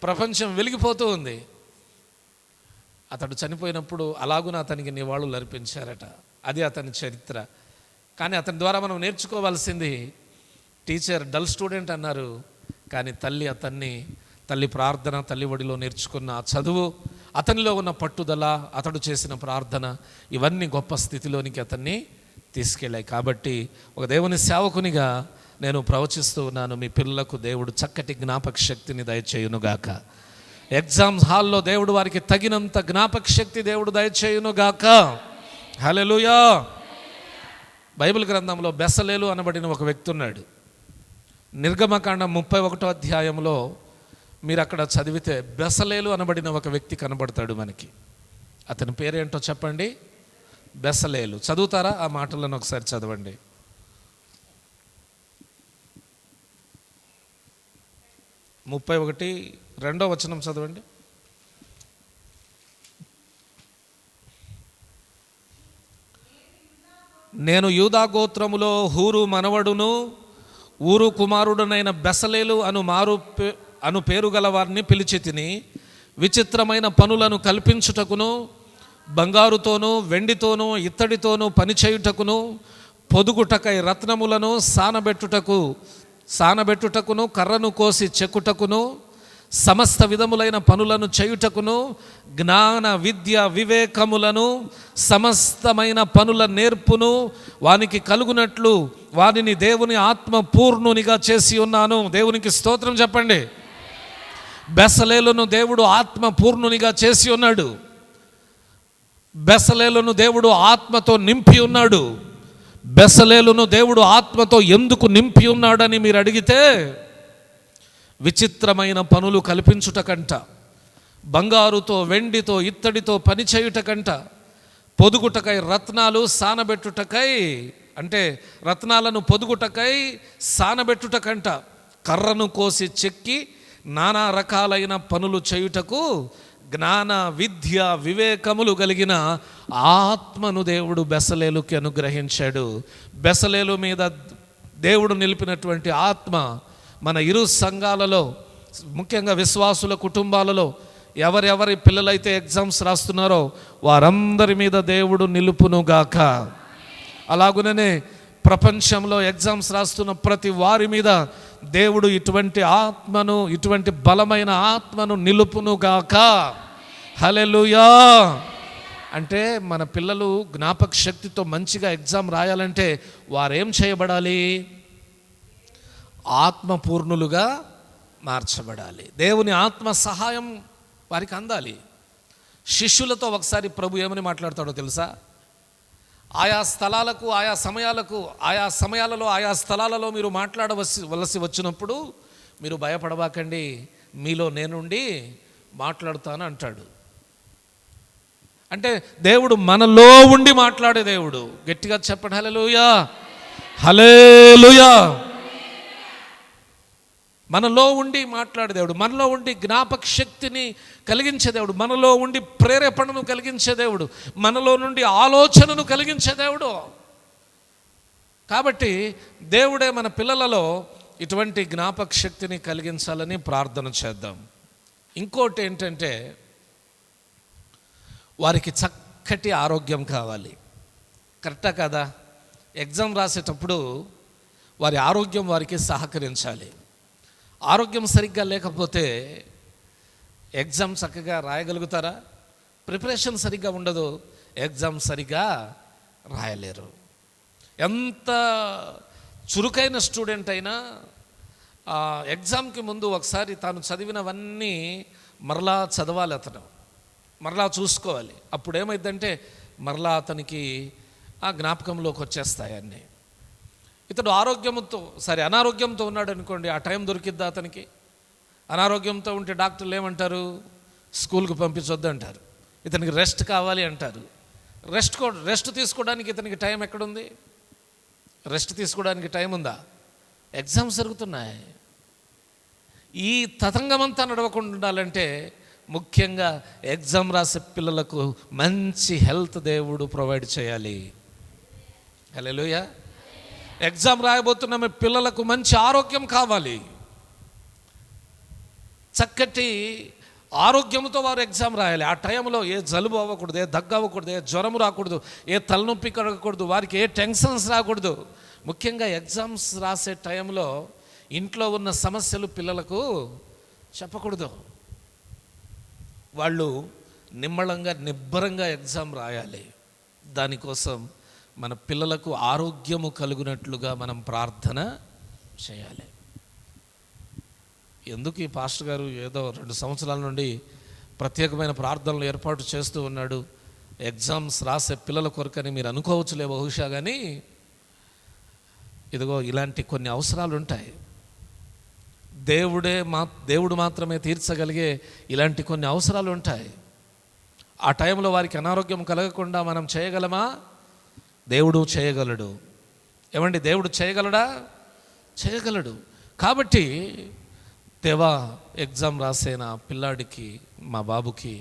ప్రపంచం వెలిగిపోతూ ఉంది. అతడు చనిపోయినప్పుడు అలాగున అతనికి నివాళులు అర్పించారట. అది అతని చరిత్ర. కానీ అతని ద్వారా మనం నేర్చుకోవాల్సింది, టీచర్ డల్ స్టూడెంట్ అన్నారు, కానీ తల్లి ప్రార్థన, తల్లి ఒడిలో నేర్చుకున్న ఆ చదువు, అతనిలో ఉన్న పట్టుదల, అతడు చేసిన ప్రార్థన, ఇవన్నీ గొప్ప స్థితిలోనికి అతన్ని తీసుకెళ్ళాయి. కాబట్టి ఒక దేవుని సేవకునిగా నేను ప్రవచిస్తూ ఉన్నాను, మీ పిల్లలకు దేవుడు చక్కటి జ్ఞాపక శక్తిని దయచేయునుగాక. ఎగ్జామ్స్ హాల్లో దేవుడు వారికి తగినంత జ్ఞాపక శక్తి దేవుడు దయచేయునుగాక. హల్లెలూయా. బైబిల్ గ్రంథంలో బెసలేలు అనబడిన ఒక వ్యక్తి ఉన్నాడు. నిర్గమకాండం 31వ అధ్యాయంలో మీరు అక్కడ చదివితే బెసలేలు అనబడిన ఒక వ్యక్తి కనబడతాడు మనకి. అతని పేరేంటో చెప్పండి. బెసలేలు. చదువుతారా? ఆ మాటలను ఒకసారి చదవండి. 31 వచనం చదవండి. నేను యూదా గోత్రములో హూరు మనవడును ఊరు కుమారుడునైన బెసలేలు అను పేరు గల వారిని పిలిచి తిని, విచిత్రమైన పనులను కల్పించుటకును, బంగారుతోనూ వెండితోనూ ఇత్తడితోనూ పనిచేయుటకును, పొదుగుటకై రత్నములను సానబెట్టుటకును, కర్రను కోసి చెక్కుటకును, సమస్త విధములైన పనులను చేయుటకును, జ్ఞాన విద్య వివేకములను సమస్తమైన పనుల నేర్పును వానికి కలుగునట్లు వానిని దేవుని ఆత్మ పూర్ణునిగా చేసి ఉన్నాను. దేవునికి స్తోత్రం చెప్పండి. బెసలేలును దేవుడు ఆత్మ పూర్ణునిగా చేసి ఉన్నాడు. బెసలేలును దేవుడు ఆత్మతో నింపి ఉన్నాడు. బెసలేలును దేవుడు ఆత్మతో ఎందుకు నింపి ఉన్నాడని మీరు అడిగితే, విచిత్రమైన పనులు కల్పించుటకంట, బంగారుతో వెండితో ఇత్తడితో పనిచేయుటకంట, పొదుగుటకై రత్నాలు సానబెట్టుటకై, అంటే రత్నాలను పొదుగుటకై సానబెట్టుటకంట, కర్రను కోసి చెక్కి నానా రకాలైన పనులు చేయుటకు జ్ఞాన విద్య వివేకములు కలిగిన ఆత్మను దేవుడు బెసలేలుకి అనుగ్రహించాడు. బెసలేలు మీద దేవుడు నిలిపినటువంటి ఆత్మ మన ఇరు సంఘాలలో, ముఖ్యంగా విశ్వాసుల కుటుంబాలలో ఎవరెవరి పిల్లలైతే ఎగ్జామ్స్ రాస్తున్నారో వారందరి మీద దేవుడు నిలుపునుగాక. అలాగుననే ప్రపంచంలో ఎగ్జామ్స్ రాస్తున్న ప్రతి వారి మీద దేవుడు ఇటువంటి బలమైన ఆత్మను నిలుపునుగాక. హల్లెలూయా. అంటే మన పిల్లలు జ్ఞాపక శక్తితో మంచిగా ఎగ్జామ్ రాయాలంటే వారేం చేయబడాలి? ఆత్మపూర్ణులుగా మార్చబడాలి. దేవుని ఆత్మ సహాయం వారికి అందాలి. శిష్యులతో ఒకసారి ప్రభు ఏమని మాట్లాడతాడో తెలుసా? ఆయా స్థలాలకు ఆయా సమయాలలో ఆయా స్థలాలలో మీరు మాట్లాడవలసి వచ్చినప్పుడు మీరు భయపడబాకండి, మీలో నేనుండి మాట్లాడుతాను అంటాడు. అంటే దేవుడు మనలో ఉండి మాట్లాడే దేవుడు. గట్టిగా చెప్పండి హల్లెలూయా. హల్లెలూయా. మనలో ఉండి మాట్లాడే దేవుడు, మనలో ఉండి జ్ఞాపక శక్తిని కలిగించే దేవుడు, మనలో ఉండి ప్రేరేపణను కలిగించే దేవుడు, మనలో నుండి ఆలోచనను కలిగించే దేవుడు. కాబట్టి దేవుడే మన పిల్లలలో ఇటువంటి జ్ఞాపక శక్తిని కలిగించాలని ప్రార్థన చేద్దాం. ఇంకోటి ఏంటంటే, వారికి చక్కటి ఆరోగ్యం కావాలి. కరెక్టా కదా? ఎగ్జామ్ రాసేటప్పుడు వారి ఆరోగ్యం వారికి సహకరించాలి. ఆరోగ్యం సరిగ్గా లేకపోతే ఎగ్జామ్ చక్కగా రాయగలుగుతారా? ప్రిపరేషన్ సరిగ్గా ఉండదు, ఎగ్జామ్ సరిగ్గా రాయలేరు. ఎంత చురుకైన స్టూడెంట్ అయినా ఎగ్జామ్కి ముందు ఒకసారి తాను చదివినవన్నీ మరలా చదవాలి, అతను మరలా చూసుకోవాలి. అప్పుడు ఏమైందంటే మరలా అతనికి ఆ జ్ఞాపకంలోకి వచ్చేస్తాయి అన్నీ. ఇతడు అనారోగ్యంతో ఉన్నాడు అనుకోండి, ఆ టైం దొరికిద్దా అతనికి? అనారోగ్యంతో ఉంటే డాక్టర్లు ఏమంటారు? స్కూల్కి పంపించొద్దు అంటారు, ఇతనికి రెస్ట్ కావాలి అంటారు. రెస్ట్ తీసుకోవడానికి ఇతనికి టైం ఎక్కడుంది? రెస్ట్ తీసుకోవడానికి టైం ఉందా? ఎగ్జామ్స్ జరుగుతున్నాయి. ఈ తతంగమంతా నడవకుండా ఉండాలంటే ముఖ్యంగా ఎగ్జామ్ రాసే పిల్లలకు మంచి హెల్త్ దేవుడు ప్రొవైడ్ చేయాలి. హల్లెలూయా. ఎగ్జామ్ రాయబోతున్న మీ పిల్లలకు మంచి ఆరోగ్యం కావాలి. చక్కటి ఆరోగ్యంతో వారు ఎగ్జామ్ రాయాలి. ఆ టైంలో ఏ జలుబు అవ్వకూడదు, ఏ దగ్గు అవ్వకూడదు, ఏ జ్వరం రాకూడదు, ఏ తలనొప్పి కలగకూడదు, వారికి ఏ టెన్షన్స్ రాకూడదు. ముఖ్యంగా ఎగ్జామ్స్ రాసే టైంలో ఇంట్లో ఉన్న సమస్యలు పిల్లలకు చెప్పకూడదు. వాళ్ళు నిమ్మళంగా నిబ్బరంగా ఎగ్జామ్ రాయాలి. దానికోసం మన పిల్లలకు ఆరోగ్యము కలుగునట్లుగా మనం ప్రార్థన చేయాలి. ఎందుకు ఈ పాస్టర్ గారు ఏదో 2 సంవత్సరాల నుండి ప్రత్యేకమైన ప్రార్థనలు ఏర్పాటు చేస్తూ ఉన్నాడు ఎగ్జామ్స్ రాసే పిల్లల కొరకని మీరు అనుకోవచ్చులే బహుశా, కానీ ఇదిగో ఇలాంటి కొన్ని అవసరాలు ఉంటాయి. దేవుడు మాత్రమే తీర్చగలిగే ఇలాంటి కొన్ని అవసరాలు ఉంటాయి. ఆ టైంలో వారికి అనారోగ్యం కలగకుండా మనం చేయగలమా? దేవుడు చేయగలడు. ఏమండి, దేవుడు చేయగలడా? చేయగలడు. కాబట్టి దేవా, ఎగ్జామ్ రాసే నా పిల్లాడికి, మా బాబుకి,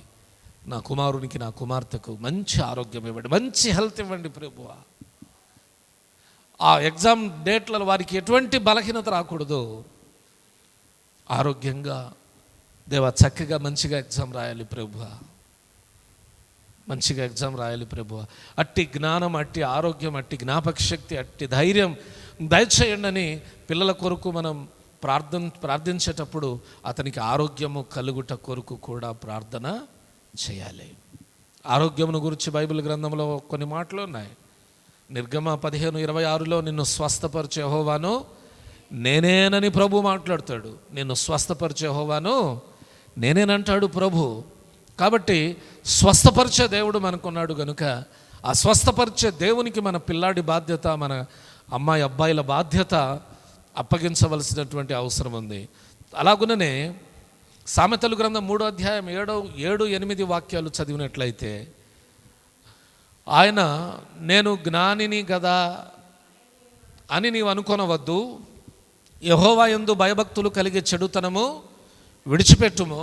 నా కుమారునికి, నా కుమార్తెకు మంచి ఆరోగ్యం ఇవ్వండి, మంచి హెల్త్ ఇవ్వండి ప్రభువా. ఆ ఎగ్జామ్ డేట్లలో వారికి ఎటువంటి బలహీనత రాకూడదు. ఆరోగ్యంగా దేవా చక్కగా మంచిగా ఎగ్జామ్ రాయాలి ప్రభువా, మంచిగా ఎగ్జామ్ రాయాలి ప్రభువా. అట్టి జ్ఞానం, అట్టి ఆరోగ్యం, అట్టి జ్ఞాపక శక్తి, అట్టి ధైర్యం దయచేయండి అని పిల్లల కొరకు మనం ప్రార్థించేటప్పుడు అతనికి ఆరోగ్యము కలుగుట కొరకు కూడా ప్రార్థన చేయాలి. ఆరోగ్యమును గురించి బైబిల్ గ్రంథంలో కొన్ని మాటలు ఉన్నాయి. నిర్గమ 15:26లో నిన్ను స్వస్థపరిచే యెహోవాను నేనేనని ప్రభు మాట్లాడతాడు. నిన్ను స్వస్థపరిచే యెహోవాను నేనేనంటాడు ప్రభు. కాబట్టి స్వస్థపరిచే దేవుడు మనకున్నాడు కనుక ఆ స్వస్థపరిచే దేవునికి మన పిల్లాడి బాధ్యత, మన అమ్మాయి అబ్బాయిల బాధ్యత అప్పగించవలసినటువంటి అవసరం ఉంది. అలాగుననే సామెతలు గ్రంథం 3వ అధ్యాయం 7-8 వాక్యాలు చదివినట్లయితే, ఆయన నేను జ్ఞానిని గదా అని నీవు అనుకొనవద్దు, యెహోవా యందు భయభక్తులు కలిగే చెడుతనము విడిచిపెట్టుము,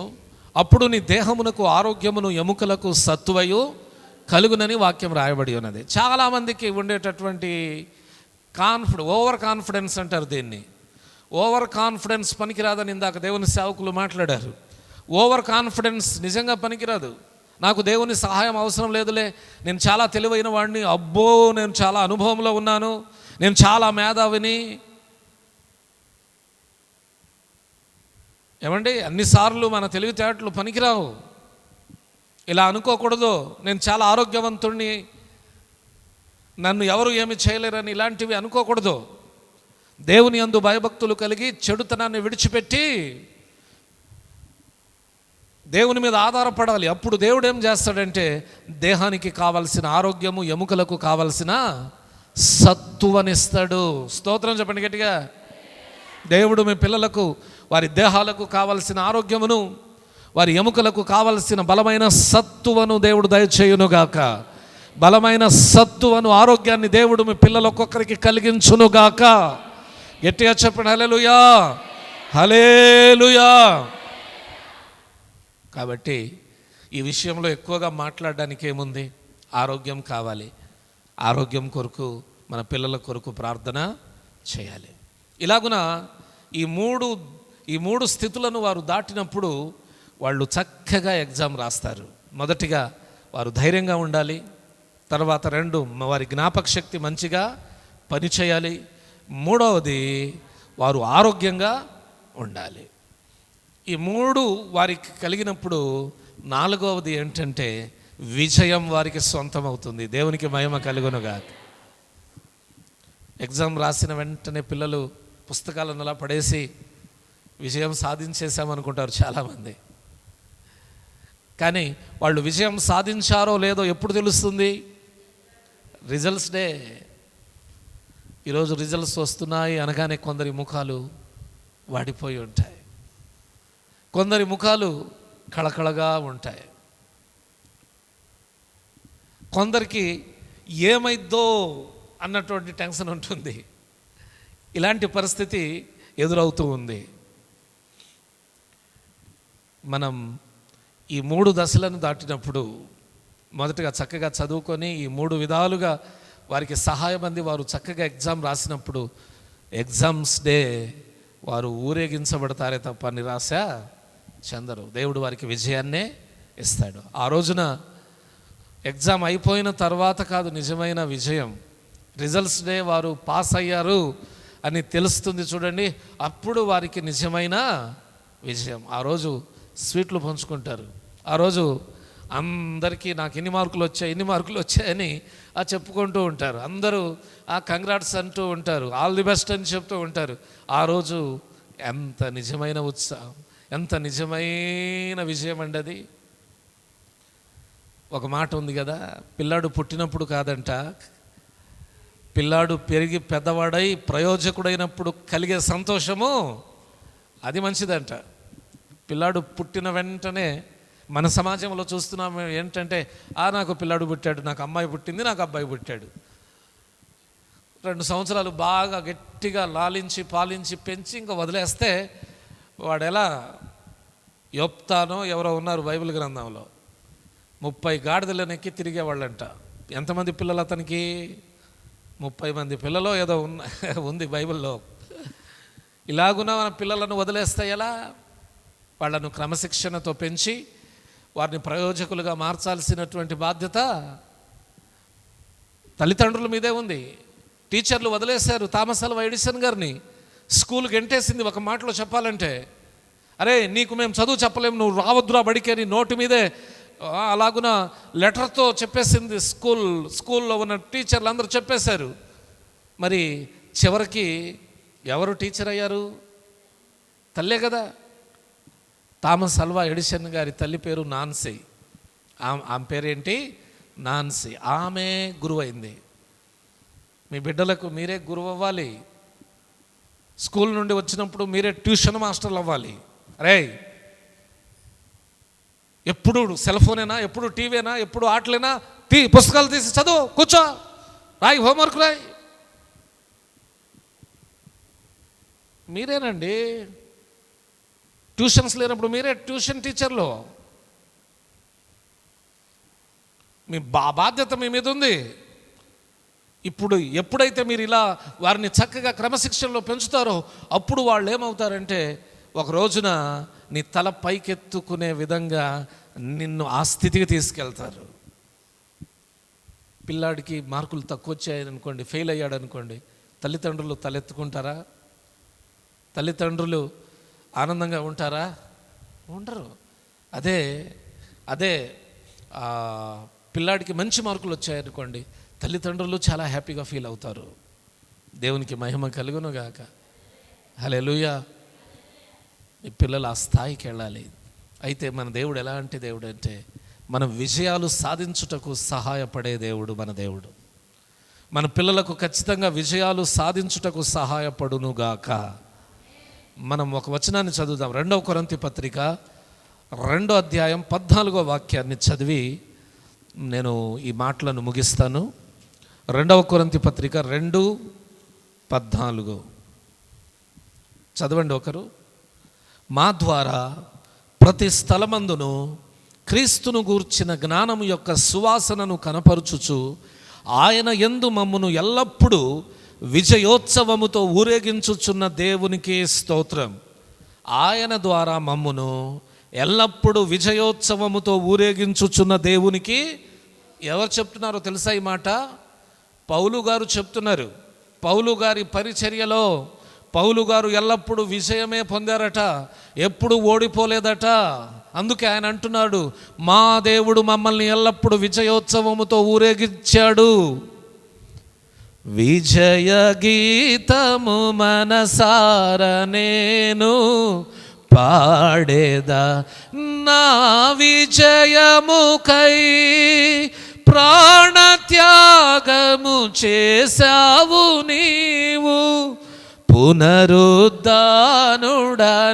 అప్పుడు నీ దేహమునకు ఆరోగ్యమును, ఎముకలకు సత్తువయు కలుగునని వాక్యం రాయబడి ఉన్నది. చాలామందికి ఉండేటటువంటి ఓవర్ కాన్ఫిడెన్స్ అంటారు దీన్ని. ఓవర్ కాన్ఫిడెన్స్ పనికిరాదని ఇందాక దేవుని సేవకులు మాట్లాడారు. ఓవర్ కాన్ఫిడెన్స్ నిజంగా పనికిరాదు. నాకు దేవుని సహాయం అవసరం లేదులే, నేను చాలా తెలివైన వాడిని, అబ్బో నేను చాలా అనుభవంలో ఉన్నాను, నేను చాలా మేధావిని. ఏమండి, అన్నిసార్లు మన తెలివితేటలు పనికిరావు. ఇలా అనుకోకూడదు, నేను చాలా ఆరోగ్యవంతుణ్ణి, నన్ను ఎవరు ఏమి చేయలేరని ఇలాంటివి అనుకోకూడదు. దేవుని యందు భయభక్తులు కలిగి చెడుతనాన్ని విడిచిపెట్టి దేవుని మీద ఆధారపడాలి. అప్పుడు దేవుడు ఏం చేస్తాడంటే దేహానికి కావలసిన ఆరోగ్యము, ఎముకలకు కావలసిన సత్తువనిస్తాడు. స్తోత్రం చెప్పండి గట్టిగా. దేవుడు మీ పిల్లలకు వారి దేహాలకు కావలసిన ఆరోగ్యమును, వారి ఎముకలకు కావలసిన బలమైన సత్తువను దేవుడు దయచేయునుగాక. బలమైన సత్తువను, ఆరోగ్యాన్ని దేవుడు మీ పిల్లలు ఒక్కొక్కరికి కలిగించునుగాక. గట్టిగా చెప్పండి హల్లెలూయా, హల్లెలూయా. కాబట్టి ఈ విషయంలో ఎక్కువగా మాట్లాడడానికి ఏముంది? ఆరోగ్యం కావాలి. ఆరోగ్యం కొరకు మన పిల్లల కొరకు ప్రార్థన చేయాలి. ఇలాగున ఈ మూడు స్థితులను వారు దాటినప్పుడు వాళ్ళు చక్కగా ఎగ్జామ్ రాస్తారు. మొదటిగా వారు ధైర్యంగా ఉండాలి. తర్వాత 2 వారి జ్ఞాపక శక్తి మంచిగా పనిచేయాలి. 3వది వారు ఆరోగ్యంగా ఉండాలి. ఈ 3 వారికి కలిగినప్పుడు 4వది ఏంటంటే విజయం వారికి సొంతం అవుతుంది. దేవునికి మహిమ కలుగునుగా. ఎగ్జామ్ రాసిన వెంటనే పిల్లలు పుస్తకాలను అలా పడేసి విజయం సాధించేసామనుకుంటారు చాలామంది. కానీ వాళ్ళు విజయం సాధించారో లేదో ఎప్పుడు తెలుస్తుంది? Results day. ఈరోజు రిజల్ట్స్ వస్తున్నాయి అనగానే కొందరి ముఖాలు వాడిపోయి ఉంటాయి, కొందరి ముఖాలు కళకళగా ఉంటాయి. కొందరికి ఏమైద్దో అన్నటువంటి టెన్షన్ ఉంటుంది. ఇలాంటి పరిస్థితి ఎదురవుతూ ఉంది. మనం ఈ 3 దశలను దాటినప్పుడు మొదటగా చక్కగా చదువుకొని ఈ 3 విధాలుగా వారికి సహాయం అంది వారు చక్కగా ఎగ్జామ్ రాసినప్పుడు ఎగ్జామ్స్ డే వారు ఊరేగించబడతారే తప్ప నిరాశ చెందరు. దేవుడు వారికి విజయాన్నే ఇస్తాడు. ఆ రోజున ఎగ్జామ్ అయిపోయిన తర్వాత కాదు నిజమైన విజయం, రిజల్ట్స్ డే వారు పాస్ అయ్యారు అని తెలుస్తుంది చూడండి, అప్పుడు వారికి నిజమైన విజయం. ఆ రోజు స్వీట్లు పంచుకుంటారు. ఆ రోజు అందరికీ నాకు ఎన్ని మార్కులు వచ్చాయని చెప్పుకుంటూ ఉంటారు. అందరూ కంగ్రాట్స్ అంటూ ఉంటారు, ఆల్ ది బెస్ట్ అని చెప్తూ ఉంటారు. ఆ రోజు ఎంత నిజమైన ఉత్సాహం, ఎంత నిజమైన విజయం అండి అది. ఒక మాట ఉంది కదా, పిల్లాడు పుట్టినప్పుడు కాదంట, పిల్లాడు పెరిగి పెద్దవాడై ప్రయోజకుడైనప్పుడు కలిగే సంతోషము అది మంచిదంట. పిల్లాడు పుట్టిన వెంటనే మన సమాజంలో చూస్తున్నాం ఏంటంటే, నాకు పిల్లాడు పుట్టాడు, నాకు అమ్మాయి పుట్టింది, నాకు అబ్బాయి పుట్టాడు. 2 సంవత్సరాలు బాగా గట్టిగా లాలించి పాలించి పెంచి ఇంకా వదిలేస్తే వాడు ఎలా యొప్తానో ఎవరో ఉన్నారు బైబిల్ గ్రంథంలో, 30 గాడిదలను ఎక్కి తిరిగేవాళ్ళంట. ఎంతమంది పిల్లలు అతనికి? 30 మంది పిల్లలు ఏదో ఉంది బైబిల్లో. ఇలాగున మన పిల్లలను వదిలేస్తే ఎలా? వాళ్ళను క్రమశిక్షణతో పెంచి వారిని ప్రయోజకులుగా మార్చాల్సినటువంటి బాధ్యత తల్లిదండ్రుల మీదే ఉంది. టీచర్లు వదిలేశారు. థామస్ అల్వా ఎడిసన్ గారిని స్కూల్కి ఎంటేసింది ఒక మాటలో చెప్పాలంటే, అరే నీకు మేము చదువు చెప్పలేము, నువ్వు రావద్దురా బడికి అని నోటి మీదే అలాగున లెటర్తో చెప్పేసింది. స్కూల్లో ఉన్న టీచర్లు అందరూ చెప్పేశారు. మరి చివరికి ఎవరు టీచర్ అయ్యారు? తల్లే కదా. థామస్ అల్వా ఎడిసన్ గారి తల్లి పేరు నాన్సీ. ఆమె పేరేంటి? నాన్సీ. ఆమె గురువు అయింది. మీ బిడ్డలకు మీరే గురువు అవ్వాలి. స్కూల్ నుండి వచ్చినప్పుడు మీరే ట్యూషన్ మాస్టర్లు అవ్వాలి. అరే ఎప్పుడు సెల్ ఫోనేనా, ఎప్పుడు టీవీనా, ఎప్పుడు ఆటలేనా, పుస్తకాలు తీసి చదువు, కూర్చో, రాయి, హోంవర్క్ రాయి. మీరేనండి ట్యూషన్స్ లేనప్పుడు మీరే ట్యూషన్ టీచర్లు. మీ బాధ్యత మీ మీద ఉంది. ఇప్పుడు ఎప్పుడైతే మీరు ఇలా వారిని చక్కగా క్రమశిక్షణలో పెంచుతారో అప్పుడు వాళ్ళు ఏమవుతారంటే ఒక రోజున నీ తల పైకెత్తుకునే విధంగా నిన్ను ఆ స్థితికి తీసుకెళ్తారు. పిల్లాడికి మార్కులు తక్కువ వచ్చాయనుకోండి, ఫెయిల్ అయ్యాడు అనుకోండి, తల్లిదండ్రులు తలెత్తుకుంటారా? తల్లిదండ్రులు ఆనందంగా ఉంటారా? ఉండరు. అదే పిల్లాడికి మంచి మార్కులు వచ్చాయనుకోండి, తల్లిదండ్రులు చాలా హ్యాపీగా ఫీల్ అవుతారు. దేవునికి మహిమ కలుగును గాక. హల్లెలూయా. ఈ పిల్లలు ఆ స్థాయికి వెళ్ళాలి. అయితే మన దేవుడు ఎలాంటి దేవుడు అంటే, మన విజయాలు సాధించుటకు సహాయపడే దేవుడు మన దేవుడు. మన పిల్లలకు ఖచ్చితంగా విజయాలు సాధించుటకు సహాయపడునుగాక. మనం ఒక వచనాన్ని చదువుదాం. 2వ కొరింథీ పత్రిక 2వ అధ్యాయం 14వ వాక్యాన్ని చదివి నేను ఈ మాటలను ముగిస్తాను. 2వ కొరింథీ పత్రిక 2:14 చదవండి ఒకరు. మా ద్వారా ప్రతి స్థలమందును క్రీస్తును గూర్చిన జ్ఞానము యొక్క సువాసనను కనపరుచుచు ఆయన యందు మమ్మును ఎల్లప్పుడూ విజయోత్సవముతో ఊరేగించుచున్న దేవునికి స్తోత్రం. ఆయన ద్వారా మమ్మును ఎల్లప్పుడూ విజయోత్సవముతో ఊరేగించుచున్న దేవునికి. ఎవరు చెప్తున్నారో తెలుసా ఈ మాట? పౌలు గారు చెప్తున్నారు. పౌలు గారి పరిచర్యలో పౌలు గారు ఎల్లప్పుడూ విజయమే పొందారట, ఎప్పుడు ఓడిపోలేదట. అందుకే ఆయన అంటున్నాడు, మా దేవుడు మమ్మల్ని ఎల్లప్పుడూ విజయోత్సవముతో ఊరేగించాడు. విజయ గీతము మనసార నేను పాడేదా, నా విజయముకై ప్రాణత్యాగము చేశావు నీవు, పునరుద్ధానుడా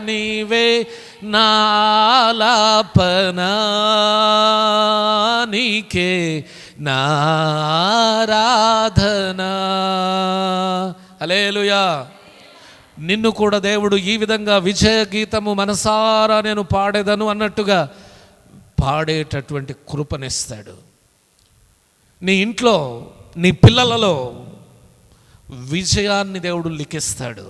నీవే నాలాపనా, నీకే నారాధనా. హల్లెలూయా. నిన్ను కూడా దేవుడు ఈ విధంగా విజయ గీతము మనసారా నేను పాడేదను అన్నట్టుగా పాడేటటువంటి కృపనిస్తాడు. నీ ఇంట్లో నీ పిల్లలలో విజయాన్ని దేవుడు లిఖిస్తాడు.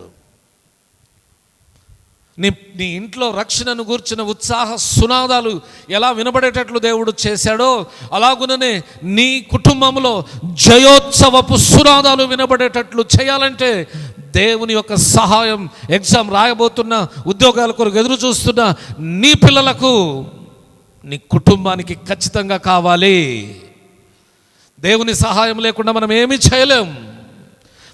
నీ ఇంట్లో రక్షణను గూర్చిన ఉత్సాహ సునాదాలు ఎలా వినబడేటట్లు దేవుడు చేశాడో, అలాగుననే నీ కుటుంబంలో జయోత్సవపు సునాదాలు వినబడేటట్లు చేయాలంటే దేవుని యొక్క సహాయం, ఎగ్జామ్ రాయబోతున్న, ఉద్యోగాల కొరకు ఎదురు చూస్తున్న నీ పిల్లలకు, నీ కుటుంబానికి ఖచ్చితంగా కావాలి. దేవుని సహాయం లేకుండా మనం ఏమీ చేయలేం.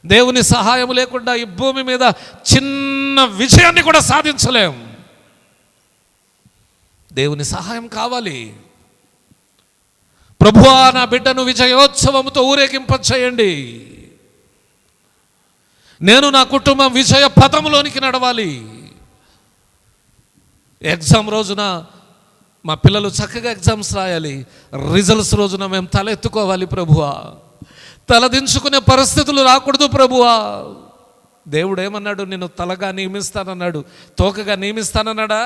దేవుని సహాయం లేకుండా ఈ భూమి మీద చిన్న విజయాన్ని కూడా సాధించలేం. దేవుని సహాయం కావాలి. ప్రభువా, నా బిడ్డను విజయోత్సవంతో ఊరేగింపచేయండి. నేను నా కుటుంబం విజయ పథంలోనికి నడవాలి. ఎగ్జామ్ రోజున మా పిల్లలు చక్కగా ఎగ్జామ్స్ రాయాలి. రిజల్ట్స్ రోజున మేము తలెత్తుకోవాలి ప్రభువా. తలదించుకునే పరిస్థితులు రాకూడదు ప్రభువా. దేవుడు ఏమన్నాడు? నేను తలగా నియమిస్తానన్నాడు, తోకగా నియమిస్తానన్నాడా?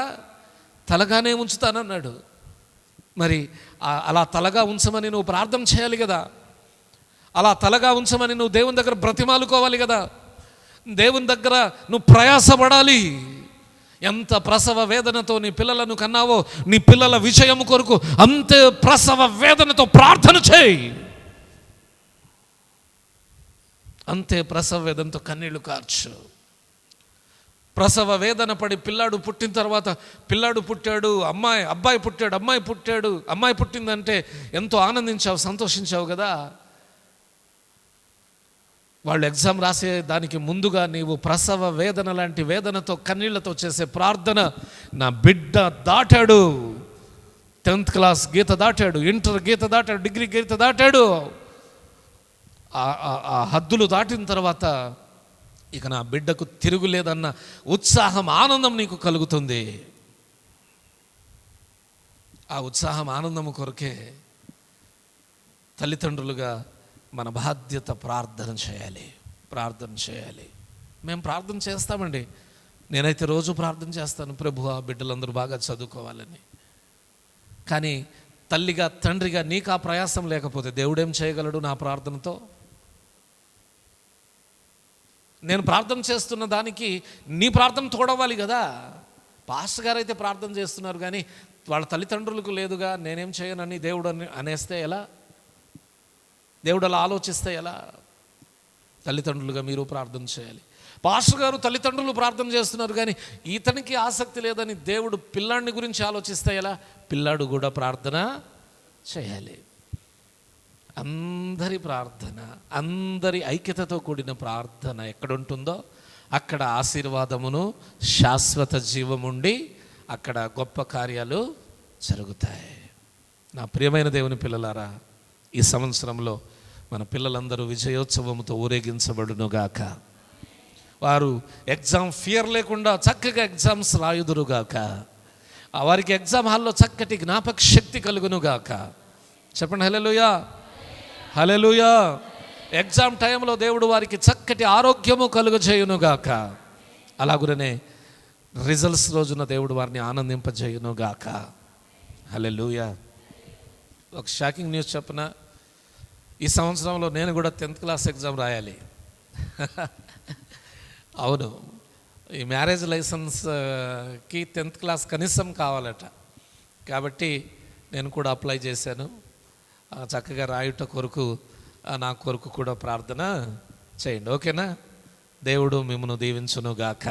తలగానే ఉంచుతానన్నాడు. మరి అలా తలగా ఉంచమని నువ్వు ప్రార్థన చేయాలి కదా. అలా తలగా ఉంచమని నువ్వు దేవుని దగ్గర బ్రతిమాలుకోవాలి కదా. దేవుని దగ్గర నువ్వు ప్రయాసపడాలి. ఎంత ప్రసవ వేదనతో నీ పిల్లలను కన్నావో, నీ పిల్లల విజయం కొరకు అంతే ప్రసవ వేదనతో ప్రార్థన చేయి. అంతే ప్రసవ వేదనతో కన్నీళ్లు కార్చు. ప్రసవ వేదన పడి పిల్లాడు పుట్టిన తర్వాత, పిల్లాడు పుట్టాడు, అబ్బాయి పుట్టాడు, అమ్మాయి పుట్టిందంటే ఎంతో ఆనందించావు, సంతోషించావు కదా. వాళ్ళు ఎగ్జామ్ రాసే దానికి ముందుగా నీవు ప్రసవ వేదన లాంటి వేదనతో కన్నీళ్లతో చేసే ప్రార్థన, నా బిడ్డ దాటాడు, 10th క్లాస్ గీత దాటాడు, ఇంటర్ గీత దాటాడు, డిగ్రీ గీత దాటాడు, ఆ హద్దులు దాటిన తర్వాత ఇక నా బిడ్డకు తిరుగులేదన్న ఉత్సాహం, ఆనందం నీకు కలుగుతుంది. ఆ ఉత్సాహం, ఆనందము కొరకే తల్లిదండ్రులుగా మన బాధ్యత ప్రార్థన చేయాలి. మేము ప్రార్థన చేస్తామండి. నేనైతే రోజు ప్రార్థన చేస్తాను, ప్రభువా బిడ్డలందరూ బాగా చదువుకోవాలని. కానీ తల్లిగా, తండ్రిగా నీకు ఆ ప్రయాసం లేకపోతే దేవుడేం చేయగలడు నా ప్రార్థనతో? నేను ప్రార్థన చేస్తున్న దానికి నీ ప్రార్థన తోడవాలి కదా. పాస్టర్ గారు అయితే ప్రార్థన చేస్తున్నారు కానీ వాళ్ళ తల్లిదండ్రులకు లేదుగా, నేనేం చేయనని దేవుడు అనేస్తే ఎలా? దేవుడు అలా ఆలోచిస్తే ఎలా? తల్లిదండ్రులుగా మీరు ప్రార్థన చేయాలి. పాస్టర్ గారు తల్లిదండ్రులు ప్రార్థన చేస్తున్నారు కానీ ఇతనికి ఆసక్తి లేదని దేవుడు పిల్లాడిని గురించి ఆలోచిస్తే ఎలా? పిల్లాడు కూడా ప్రార్థన చేయాలి. అందరి ప్రార్థన, అందరి ఐక్యతతో కూడిన ప్రార్థన ఎక్కడుంటుందో అక్కడ ఆశీర్వాదమును, శాశ్వత జీవముండి అక్కడ గొప్ప కార్యాలు జరుగుతాయి. నా ప్రియమైన దేవుని పిల్లలారా, ఈ సంవత్సరంలో మన పిల్లలందరూ విజయోత్సవంతో ఊరేగించబడునుగాక. వారు ఎగ్జామ్ ఫియర్ లేకుండా చక్కగా ఎగ్జామ్స్ రాయుదురుగాక. వారికి ఎగ్జామ్ హాల్లో చక్కటి జ్ఞాపక శక్తి కలుగునుగాక. చెప్పండి హల్లెలూయా, హల్లెలూయా. ఎగ్జామ్ టైంలో దేవుడు వారికి చక్కటి ఆరోగ్యము కలుగజేయునుగాక. అలాగునే రిజల్ట్స్ రోజున దేవుడు వారిని ఆనందింపజేయునుగాక. హల్లెలూయా. ఒక షాకింగ్ న్యూస్ చెప్పనా? ఈ సంవత్సరంలో నేను కూడా 10th క్లాస్ ఎగ్జామ్ రాయాలి. అవును, ఈ మ్యారేజ్ లైసెన్స్కి 10th క్లాస్ కనీసం కావాలట. కాబట్టి నేను కూడా అప్లై చేశాను. చక్కగా రాయుట కొరకు, నా కొరకు కూడా ప్రార్థన చేయండి. ఓకేనా? దేవుడు మిమ్మల్ని దీవించునుగాక.